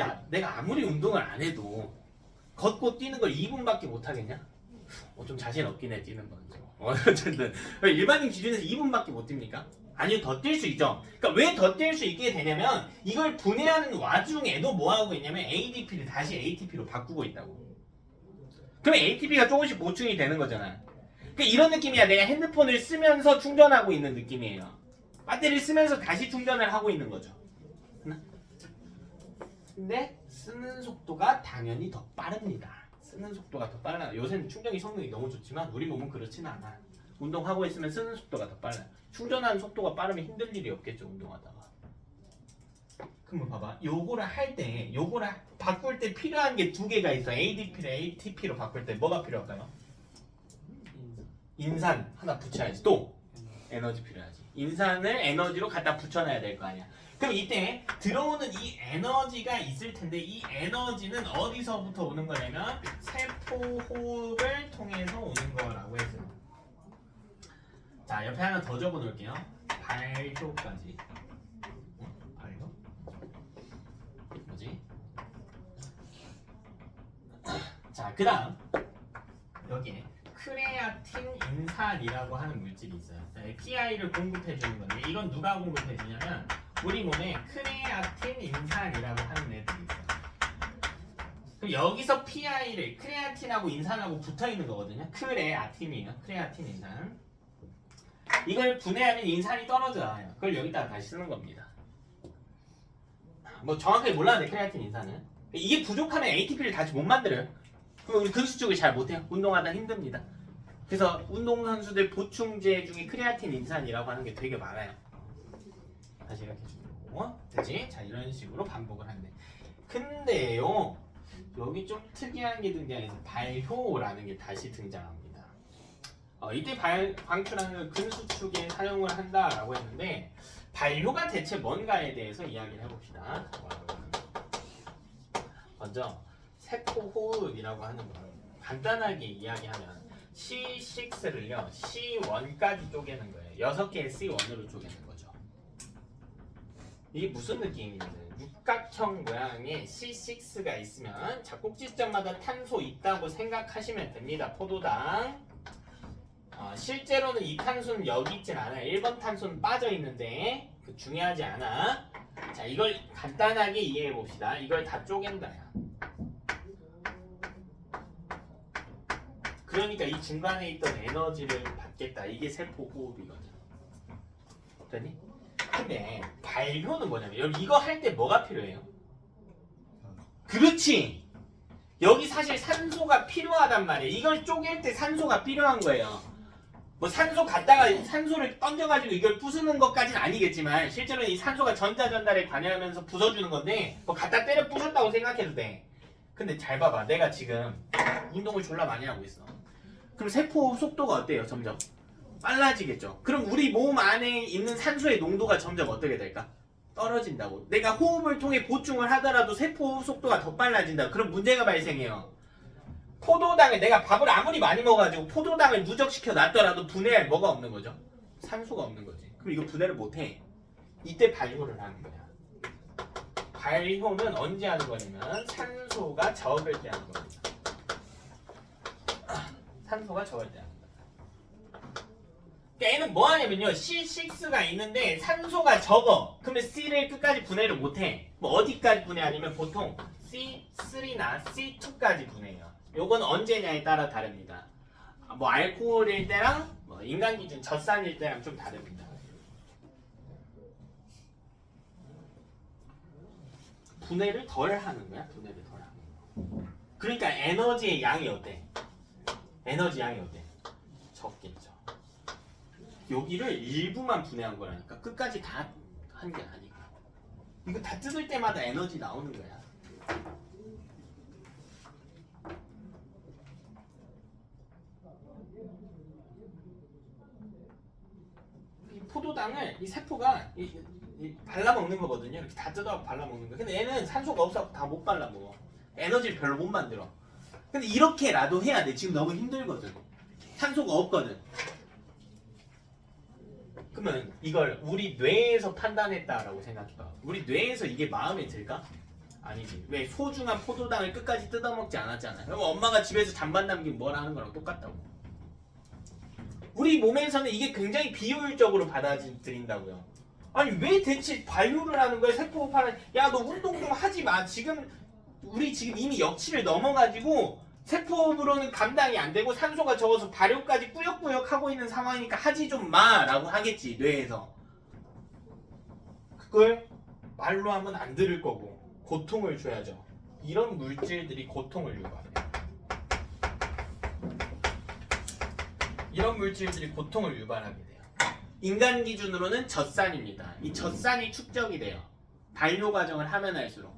야, 내가 아무리 운동을 안 해도 걷고 뛰는 걸 2분밖에 못 하겠냐? 좀 자신 없긴 해 뛰는 건. 어쨌든 일반인 기준에서 2분밖에 못 뜁니까? 아니요, 더 뛸 수 있죠. 그러니까 왜 더 뛸 수 있게 되냐면 이걸 분해하는 와중에도 뭐 하고 있냐면 ADP를 다시 ATP로 바꾸고 있다고. 그럼 ATP가 조금씩 보충이 되는 거잖아. 그러니까 이런 느낌이야. 내가 핸드폰을 쓰면서 충전하고 있는 느낌이에요. 배터리를 쓰면서 다시 충전을 하고 있는 거죠. 근데 쓰는 속도가 당연히 더 빠릅니다. 쓰는 속도가 더 빨라요. 요새는 충전기 성능이 너무 좋지만 우리 몸은 그렇지는 않아. 운동하고 있으면 쓰는 속도가 더 빨라요. 충전하는 속도가 빠르면 힘들 일이 없겠죠, 운동하다가. 그럼 봐봐. 요거를 할 때, 요거를 바꿀 때 필요한 게 두 개가 있어. ADP를 ATP로 바꿀 때 뭐가 필요할까요? 인산 하나 붙여야지. 또 에너지 필요하지. 인산을 에너지로 갖다 붙여놔야 될 거 아니야. 그럼 이때 들어오는 이 에너지가 있을 텐데 이 에너지는 어디서부터 오는 거냐면 세포 호흡을 통해서 오는 거라고 했어요. 자, 옆에 하나 더 적어 놓을게요. 발효까지. 발효? 뭐지? 자, 그 다음 여기에 크레아틴 인산이라고 하는 물질이 있어요. PI를 공급해 주는 건데 이건 누가 공급해 주냐면 우리 몸에 크레아틴 인산이라고 하는 애들이 있어요. 그럼 여기서 PI를 크레아틴하고 인산하고 붙어 있는 거거든요. 크레아틴이에요. 크레아틴 인산. 이걸 분해하면 인산이 떨어져요. 그걸 여기다가 다시 쓰는 겁니다. 뭐 정확하게 몰랐는데 크레아틴 인산은 이게 부족하면 ATP를 다시 못 만들어요. 그럼 우리 근수축을 잘 못해요. 운동하다 힘듭니다. 그래서 운동선수들 보충제 중에 크레아틴 인산이라고 하는 게 되게 많아요. 다시 이렇게 주고 되지? 자, 이런 식으로 반복을 하는데 근데요 여기 좀 특이한 게 등장해서 발효라는 게 다시 등장합니다. 이때 방출하는 근수축에 사용을 한다라고 했는데 발효가 대체 뭔가에 대해서 이야기를 해봅시다. 먼저 세포 호흡이라고 하는 거 간단하게 이야기하면 C6를요 C1까지 쪼개는 거예요. 6개의 C1으로 쪼개는 거죠. 이게 무슨 느낌이냐면 육각형 모양의 C6가 있으면 자 꼭지점마다 탄소 있다고 생각하시면 됩니다. 포도당 실제로는 이 탄소는 여기 있진 않아요. 1번 탄소는 빠져 있는데 중요하지 않아. 자, 이걸 간단하게 이해해 봅시다. 이걸 다 쪼갠다야. 그러니까 이 중간에 있던 에너지를 받겠다. 이게 세포 호흡이거든. 됐니? 근데 발효는 뭐냐면 여기 이거 할 때 뭐가 필요해요? 그렇지. 여기 사실 산소가 필요하단 말이에요. 이걸 쪼갤 때 산소가 필요한 거예요. 뭐 산소 갖다가 산소를 던져가지고 이걸 부수는 것까지는 아니겠지만 실제로는 이 산소가 전자 전달에 관여하면서 부숴주는 건데 뭐 갖다 때려 부쉈다고 생각해도 돼. 근데 잘 봐봐. 내가 지금 운동을 졸라 많이 하고 있어. 그럼 세포 속도가 어때요? 점점 빨라지겠죠. 그럼 우리 몸 안에 있는 산소의 농도가 점점 어떻게 될까? 떨어진다고. 내가 호흡을 통해 보충을 하더라도 세포 호흡 속도가 더 빨라진다. 그럼 문제가 발생해요. 포도당을 내가 밥을 아무리 많이 먹어가지고 포도당을 누적시켜 놨더라도 분해할 뭐가 없는 거죠? 산소가 없는 거지. 그럼 이거 분해를 못해. 이때 발효를 하는 거야. 발효는 언제 하는 거냐면 산소가 적을 때 하는 겁니다. 산소가 적을 때 하는 거야. 그러니까 얘는 뭐 하냐면요. C6가 있는데 산소가 적어. 그러면 C를 끝까지 분해를 못해. 뭐 어디까지 분해하냐면 보통 C3나 C2까지 분해해요. 요건 언제냐에 따라 다릅니다. 뭐 알코올일 때랑 뭐 인간 기준 젖산일 때랑 좀 다릅니다. 분해를 덜 하는 거야. 분해를 덜 하는 거. 그러니까 에너지의 양이 어때? 에너지 양이 어때? 적겠죠. 여기를 일부만 분해한 거라니까. 끝까지 다 한 게 아니고. 이거 다 뜯을 때마다 에너지 나오는 거야. 포도당을 이 세포가 발라먹는 거거든요. 이렇게 다 뜯어 발라먹는 거. 근데 얘는 산소가 없어서 다 못 발라먹어. 에너지를 별로 못 만들어. 근데 이렇게라도 해야 돼. 지금 너무 힘들거든. 산소가 없거든. 그러면 이걸 우리 뇌에서 판단했다라고 생각해봐. 우리 뇌에서 이게 마음에 들까? 아니지. 왜 소중한 포도당을 끝까지 뜯어먹지 않았잖아. 그럼 엄마가 집에서 잔반 남긴 뭐라 하는 거랑 똑같다고. 우리 몸에서는 이게 굉장히 비효율적으로 받아들인다고요. 아니 왜 대체 발효를 하는 거야? 세포호흡하는 야 너 운동 좀 하지 마. 우리 지금 이미 역치를 넘어가지고 세포업으로는 감당이 안 되고 산소가 적어서 발효까지 꾸역꾸역 하고 있는 상황이니까 하지 좀 마라고 하겠지, 뇌에서. 그걸 말로 하면 안 들을 거고 고통을 줘야죠. 이런 물질들이 고통을 유발해요. 이런 물질들이 고통을 유발하게 돼요. 인간 기준으로는 젖산입니다. 이 젖산이 축적이 돼요. 발효 과정을 하면 할수록.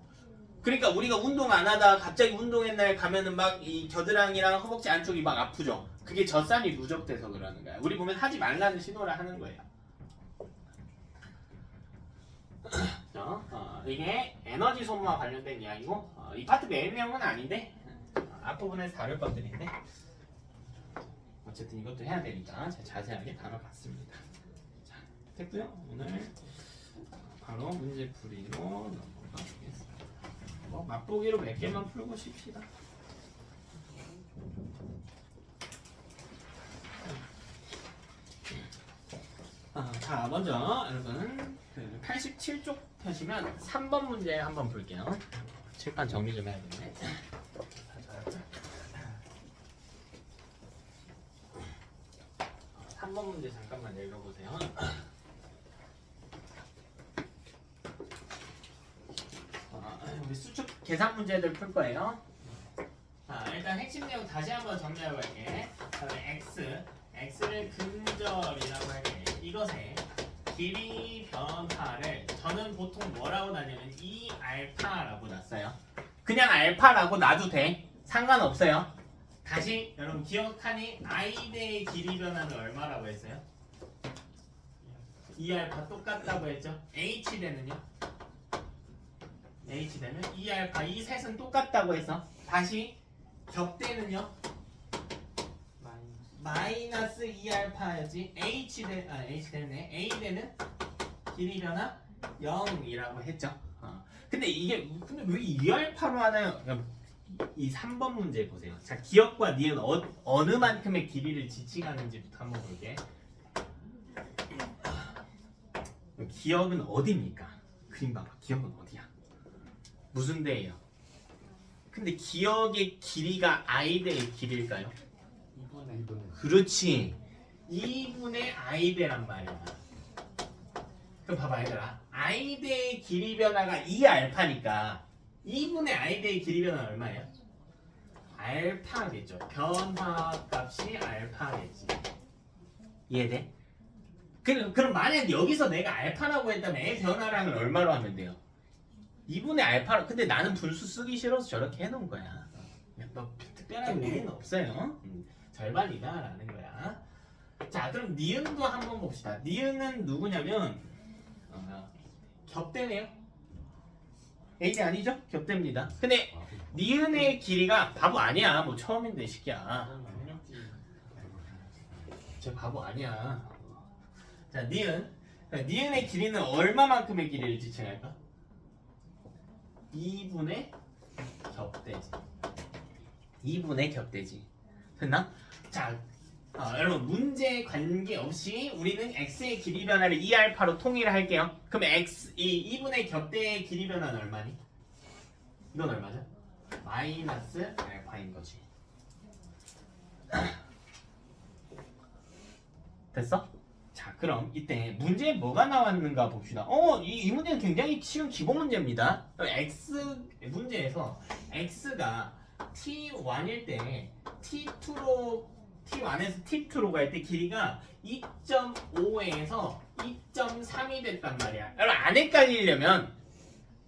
그러니까 우리가 운동 안 하다가 갑자기 운동했 날 가면은 막 이 겨드랑이랑 허벅지 안쪽이 막 아프죠. 그게 젖산이 누적돼서 그러는 거야. 우리 보면 하지 말라는 신호를 하는 거예요. 이게 에너지 소모와 관련된 이야기고 이 파트 메인 내용은 아닌데 앞부분에서 다룰 것들인데 어쨌든 이것도 해야 되니까 제가 자세하게 다뤄봤습니다. 자, 됐고요. 오늘 바로 문제풀이로 넘어가겠습니다. 뭐 맛보기로 몇 개만 풀고 쉽시다. 자, 먼저 여러분 그 87쪽 펴시면 3번 문제 한번 볼게요. 칠판 정리 좀 해야겠네. 3번 문제 잠깐만 읽어보세요. 우리 수축 계산 문제들 풀 거예요. 일단 핵심 내용 다시 한번 정리하고 할게. x를 근절이라고 할게. 이것의 길이 변화를 저는 보통 뭐라고 놨냐면 2알파라고 놨어요. 그냥 알파라고 놔도 돼. 상관없어요. 다시 여러분 기억하니 i대의 길이 변화는 얼마라고 했어요? 2알파 똑같다고 했죠? h대는요? h대는 2알파 이 셋은 똑같다고 해서 다시 격대는요? 마이너스 2알파야지 h대네 a대는 길이 변화 0이라고 했죠. 근데 이게 왜 2알파로 하나요? 이 3번 문제 보세요. 자, 기억과 니은 어느 만큼의 길이를 지칭하는지부터 한번 볼게. 기억은 어디입니까? 그림 봐봐. 기억은 어디야? 무슨 대예요? 근데 기억의 길이가 i대의 길일까요? 2분의. 그렇지. 2분의 i대란 말이야. 그럼 봐봐 얘들아. i대의 길이 변화가 2알파니까 2분의 i대의 길이 변화는 얼마예요? 알파겠죠. 변화값이 알파겠지. 이해돼? 그럼 만약 여기서 내가 알파라고 했다면 애 변화량을 얼마로 하면 돼요? 2분의 알파로. 근데 나는 분수 쓰기 싫어서 저렇게 해놓은 거야. 뭐 특별한 의미는 없어요. 절반이다 라는 거야. 자, 그럼 니은도 한번 봅시다. 니은은 누구냐면 겹대네요. A대 아니죠? 겹대입니다. 근데 니은의 길이가 바보 아니야. 뭐 처음인데 시키야. 저 바보 아니야. 자, 니은의 길이는 얼마만큼의 길이를 지칭할까? 2분의 겹대지. 2분의 겹대지. 됐나? 자, 여러분 문제 관계없이 우리는 x의 길이 변화를 2알파로 통일을 할게요. 그럼 이 2분의 겹대의 길이 변화는 얼마니? 이건 얼마죠? 마이너스 알파인 거지. 됐어? 자, 그럼 이때 문제에 뭐가 나왔는가 봅시다. 이 문제는 굉장히 쉬운 기본 문제입니다. x 문제에서 x가 t1일 때 t1에서 t2로 갈 때 길이가 2.5에서 2.3이 됐단 말이야. 여러분 안 헷갈리려면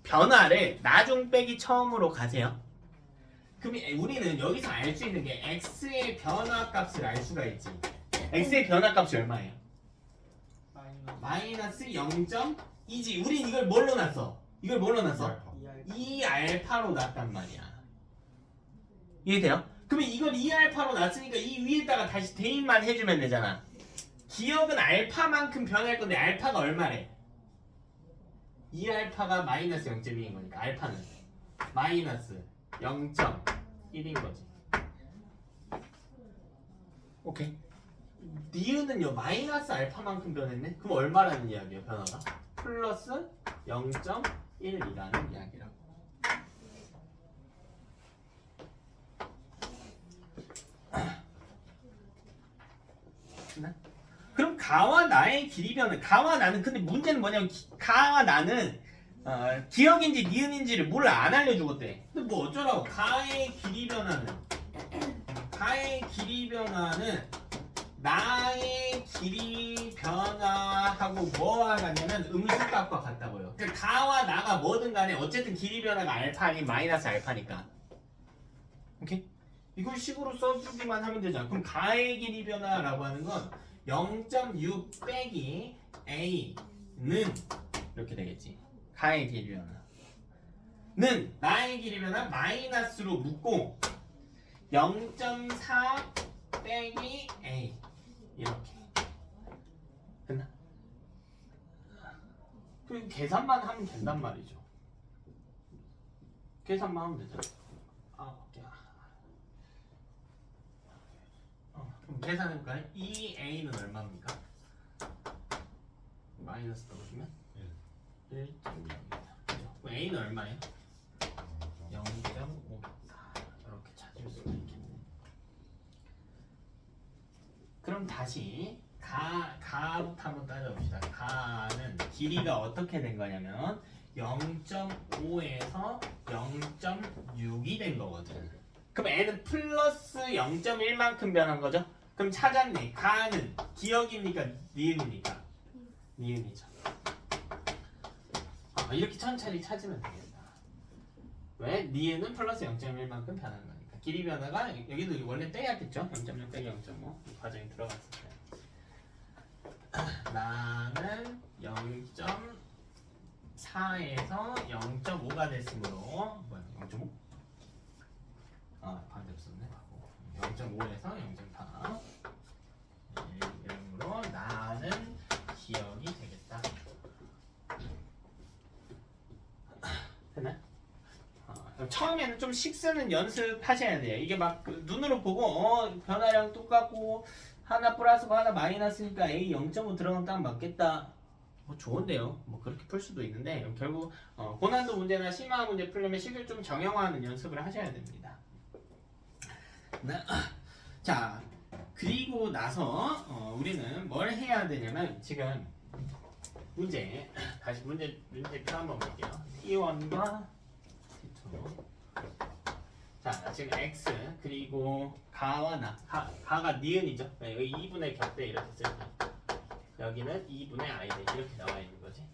변화를 나중 빼기 처음으로 가세요. 그럼 우리는 여기서 알 수 있는 게 x의 변화 값을 알 수가 있지. x의 변화 값이 얼마예요? 마이너스 0.2지. 우린 이걸 뭘로 놨어? 2알파로 놨단 말이야. 이해돼요? 그러면 이걸 2알파로 놨으니까 이 위에다가 다시 대입만 해주면 되잖아. 기억은 알파만큼 변할 건데 알파가 얼마래? 2알파가 마이너스 0.2인 거니까 알파는 마이너스 0.1인 거지. 오케이. 니은은요 마이너스 알파만큼 변했네? 그럼 얼마라는 이야기예요 변화가? 플러스 0.1이라는 이야기라고. 그럼 가와 나의 길이 변화, 가와 나는 근데 문제는 뭐냐면 가와 나는 기억인지 니은인지를 몰라 안 알려주거든. 근데 뭐 어쩌라고 가의 길이 변화는 나의 길이 변화하고 뭐와 같냐면 음수값과 같다고요. 그러니까 가와 나가 뭐든 간에 어쨌든 길이 변화가 알파 아닌 마이너스 알파니까. 오케이? 이걸 식으로 써주기만 하면 되잖아. 그럼 가의 길이 변화라고 하는 건 0.6 빼기 a는 이렇게 되겠지. 가의 길이 변화는 나의 길이 변화 마이너스로 묶고 0.4 빼기 a 이렇게 됐나? 그 계산만 하면 된단 말이죠. 계산만 하면 되잖아. 오케이. 그럼 계산해볼까요? 2a는 얼마입니까? 마이너스 넣어주면 1.0입니다. 그럼 a는 얼마예요? 0.5 이렇게 찾을 수가 있겠네. 그럼 다시 가부터 한번 따져봅시다. 가는 길이가 어떻게 된 거냐면 0.5에서 0.6이 된 거거든. 그럼 n은 플러스 0.1만큼 변한 거죠? 그럼 찾았네. 가는 기억입니까? 니은입니까? 니은이죠. 이렇게 천천히 찾으면 되겠다. 왜? 니은은 플러스 0.1만큼 변한 거니까. 길이 변화가 여기도 원래 떼야겠죠? 0.6 빼기 0.5 이 과정이 들어갔을 때. 나는 0.4에서 0.5가 됐으므로 뭐야? 0.5? 반대 없었네. 0.5에서 0.4 이름으로 나는 기억이 되겠다. 됐나요? 처음에는 좀 식쓰는 연습하셔야 돼요. 이게 막 눈으로 보고 변화량 똑같고 하나 플러스고 하나 마이너스니까 A 0.5 들어가면 딱 맞겠다. 뭐 좋은데요. 뭐 그렇게 풀 수도 있는데 결국 고난도 문제나 심화 문제 풀려면 식을 좀 정형화하는 연습을 하셔야 됩니다. 자, 그리고 나서 우리는 뭘 해야 되냐면 지금 다시 문제표 한번 볼게요. T1과 T2. 자, 지금 X 그리고 가와 나. 가가 니은이죠. 여기 2분의 격대 이렇게 쓸게요. 여기는 2분의 i대 이렇게 나와 있는 거지.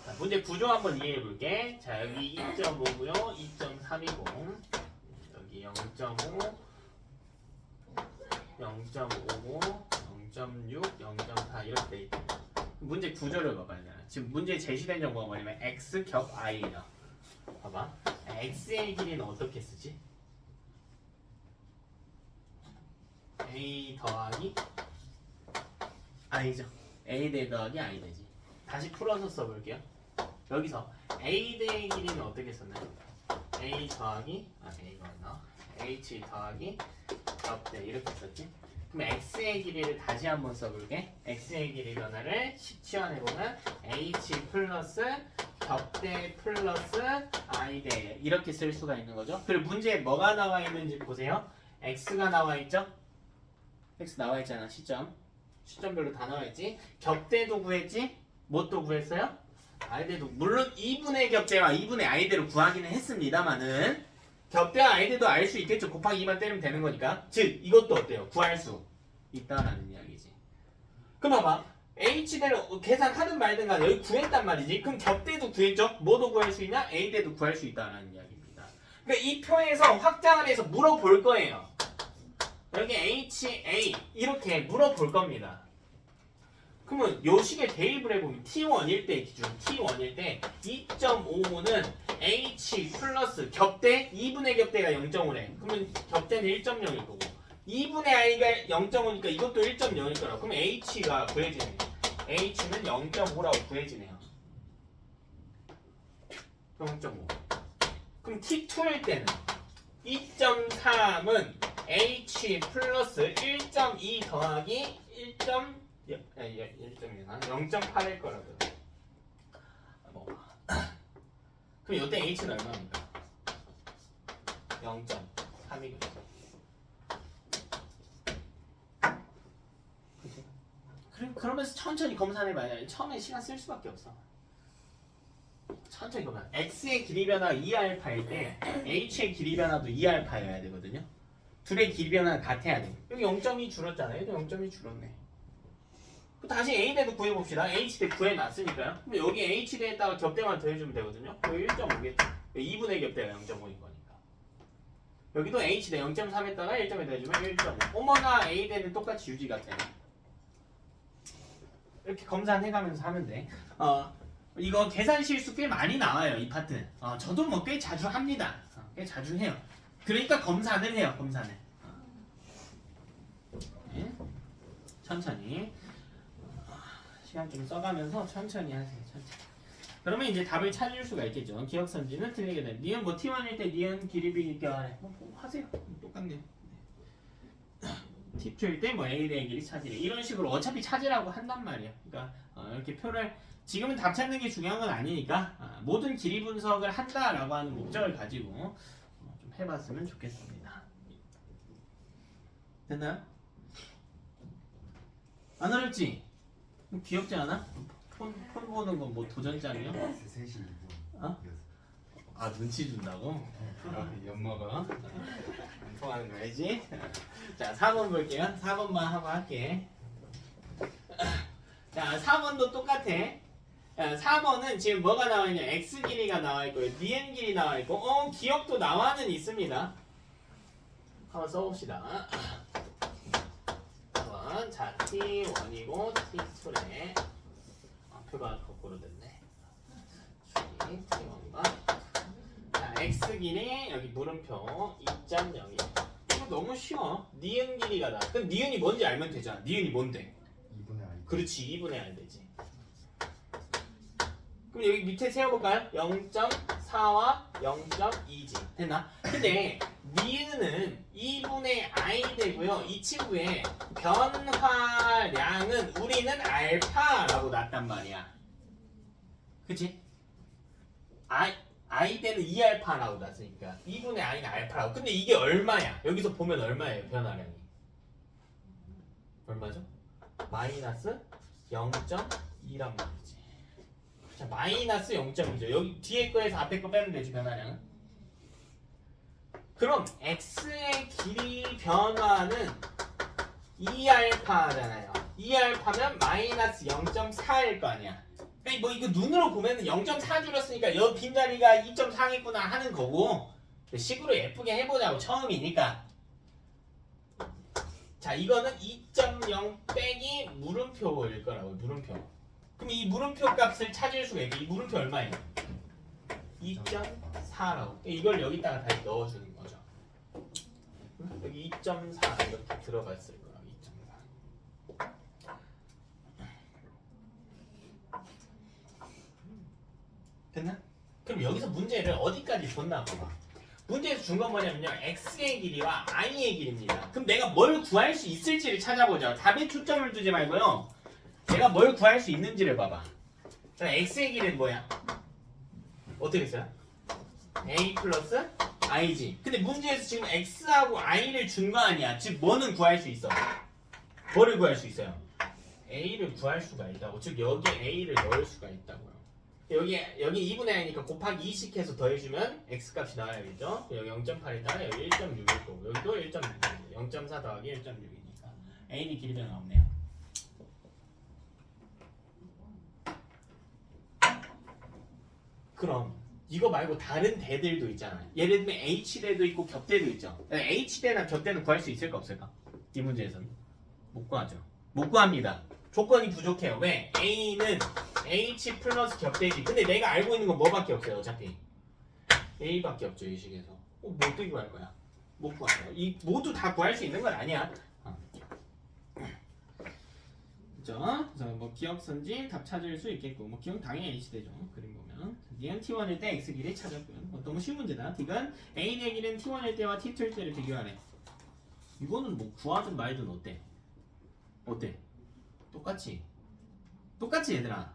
자, 문제 구조 한번 이해해 볼게. 자, 여기 2.5고요. 2.3이고 여기 0.5 0.55, 0.6, 0.4 이렇게 돼 있다. 문제 구조를 봐봐요. 지금 문제 제시된 정보가 뭐냐면 x 겹 i예요. 봐봐. x의 길이는 어떻게 쓰지? a 더하기 i죠. a 대 더하기 i 되지. 다시 풀어서 써볼게요. 여기서 a 대의 길이는 어떻게 썼나요? a 더하기 a가 있나? h 더하기 겹대 이렇게 썼지? 그럼 x의 길이를 다시 한번 써볼게. x의 길이 변화를 치환해보면 h 플러스 겹대 플러스 i대 이렇게 쓸 수가 있는 거죠. 그리고 문제에 뭐가 나와 있는지 보세요. x가 나와 있죠? x 나와 있잖아. 시점별로 다 나와 있지. 겹대도 구했지? 뭣도 구했어요? i대도. 물론 2분의 겹대와 2분의 i대로 구하기는 했습니다만은 겹대와 i대도 알 수 있겠죠. 곱하기 2만 때리면 되는 거니까. 즉 이것도 어때요? 구할 수 있다라는 이야기지. 그럼 봐봐. h대로 계산하든 말든 간에 여기 구했단 말이지. 그럼 겹대도 구했죠? 뭐도 구할 수 있냐? a대도 구할 수 있다라는 이야기입니다. 그러니까 이 표에서 확장을 해서 물어볼 거예요. 여기 HA 이렇게 물어볼 겁니다. 그러면 요 식에 대입을 해보면 T1일 때 기준 T1일 때 2.55는 H 플러스 겹대 2분의 겹대가 0.5래. 그러면 겹대는 1.0일 거고 2분의 I가 0.5니까 이것도 1.0일 거라고. 그럼 H가 구해지네. H는 0.5라고 구해지네요. 0.5. 그럼 T2일 때는 2.3은 H 플러스 1.2 더하기 0.8일 거라고요. 그럼 이때 H는 얼마입니까? 0.3이거든요. 그러면서 천천히 검사해봐야 돼. 처음에 시간 쓸 수밖에 없어. 천천히 검사. x의 길이 변화가 2알파일 때 h의 길이 변화도 2알파여야 되거든요. 둘의 길이 변화는 같아야 돼. 여기 0.2 줄었잖아요. 여기 0.2 줄었네. 다시 a대도 구해봅시다. h대 구해놨으니까요. 그럼 여기 h대에다가 겹대만 더해주면 되거든요. 여기 1.5겠죠. 2분의 겹대가 0.5인 거니까. 여기도 h대 0.3에다가 1점에 더해주면 1.5. 어머나 a대는 똑같이 유지가 돼. 이렇게 검사해가면서 하면 돼. 이거 계산 실수 꽤 많이 나와요. 이 파트. 저도 뭐 꽤 자주 합니다. 꽤 자주 해요. 그러니까 검사를 해요. 검사는. 네. 천천히. 시간 좀 써가면서 천천히 하세요. 천천히. 그러면 이제 답을 찾을 수가 있겠죠. 기억선지는 틀리게 돼. 니은 뭐 T1일 때 니은 길이비 껴하래. 뭐 하세요. 똑같네요. T2일 때 뭐 A대의 길이 찾으래. 이런 식으로 어차피 찾으라고 한단 말이에요. 그러니까 이렇게 표를 지금은 답 찾는 게 중요한 건 아니니까 모든 길이 분석을 한다라고 하는 목적을 가지고 좀 해봤으면 좋겠습니다. 됐나요? 안 어렵지? 귀엽지 않아? 폰 보는 건 뭐 도전장이요? 3시 2분. 어? 아 눈치 준다고? 연마가 통하는 거 알지? 자 4번 볼게요. 4번만 한번 할게. 자 4번도 똑같아. 4번은 지금 뭐가 나와 있냐? x 길이가 나와 있고요. 니은 길이 나와 있고 기억도 나와는 있습니다. 한번 써봅시다. 4번 자 T1이고 T2래. 표가 거꾸로 됐네. T1과 자 x 길이 여기 물음표 2.01. 이거 너무 쉬워. 니은 길이가 나. 그럼 니은이 뭔지 알면 되잖아. 니은이 뭔데? 2분의 I. 그렇지 2분의 r 되지. 그럼 여기 밑에 세워볼까요? 0.4와 0.2지 됐나? 근데 니은은 2분의 i 되고요. 이 친구의 변화량은 우리는 알파라고 놨단 말이야. 그치? i 대는 2알파라고 놨으니까 2분의 i는 알파라고. 근데 이게 얼마야? 여기서 보면 얼마예요? 변화량이 얼마죠? 마이너스 0.2란 말이지. 자, 마이너스 0.2죠. 여기 뒤에 거에서 앞에 거 빼면 되지, 변화량은. 그럼 x의 길이 변화는 2알파잖아요. 2알파면 마이너스 0.4일 거 아니야. 그러니까 뭐 이거 눈으로 보면 0.4 줄었으니까 여기 빈자리가 2.4겠구나 하는 거고, 식으로 예쁘게 해보자고 처음이니까. 자, 이거는 2.0 빼기 물음표일 거라고. 물음표. 그럼 이 물음표 값을 찾을 수가 있고 이 물음표 얼마예요? 2.4라고. 이걸 여기다가 다시 넣어주는 거죠. 여기 2.4 이렇게 들어갔을 거라고. 2.4. 됐나? 그럼 여기서 문제를 어디까지 줬나 봐봐. 문제에서 준 건 뭐냐면요. x의 길이와 i의 길이입니다. 그럼 내가 뭘 구할 수 있을지를 찾아보자. 답에 초점을 두지 말고요. 내가 뭘 구할 수 있는지를 봐봐. x의 길이는 뭐야? 어떻게 됐어요? a 플러스 i지. 근데 문제에서 지금 x하고 i를 준 거 아니야. 즉 뭐는 구할 수 있어? 뭐를 구할 수 있어요? a를 구할 수가 있다고. 즉 여기에 a를 넣을 수가 있다고요. 여기 2분의 i니까 곱하기 2씩 해서 더해주면 x 값이 나와야겠죠? 여기 0.8에다가 여기 1.6일 거고 여기도 1.6이고 0.4 더하기 1.6이니까 a는 길이 변화 없네요. 그럼 이거 말고 다른 대들도 있잖아요. 예를 들면 h대도 있고 겹대도 있죠. h대나 겹대는 구할 수 있을까 없을까? 이 문제에서는 못 구하죠. 못 구합니다. 조건이 부족해요. 왜? a는 h 플러스 겹대지. 근데 내가 알고 있는 건 뭐밖에 없어요. 어차피 a밖에 없죠. 이 식에서. 뭐 어떻게 구할 거야? 못 구해요. 이 모두 다 구할 수 있는 건 아니야. 그죠? 그래서 뭐 기억선지 답 찾을 수 있겠고 뭐 기억 당연히 h대죠. 그림 보면 니은 t1일 때 x 길이 찾았고요. 뭐 너무 쉬운 문제다. 딕은 a의 길이는 t1일 때와 t2일 때를 비교하래. 이거는 뭐 구하든 말든 어때? 어때? 똑같이 얘들아.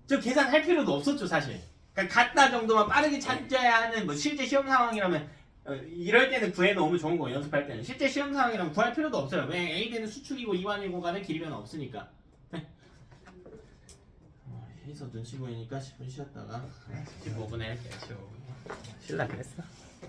저 계산할 필요도 없었죠 사실. 그러니까 같다 정도만 빠르게 찾아야 하는 뭐 실제 시험 상황이라면 이럴 때는 구해놓으면 좋은 거예요. 연습할 때는. 실제 시험 상황이라면 구할 필요도 없어요. 왜? A대는 수축이고 2완이고 간에 길이 변화 없으니까. 해서 눈치 보이니까 10분 쉬었다가 15분에 할게요. 15분. 쉴라 그랬어?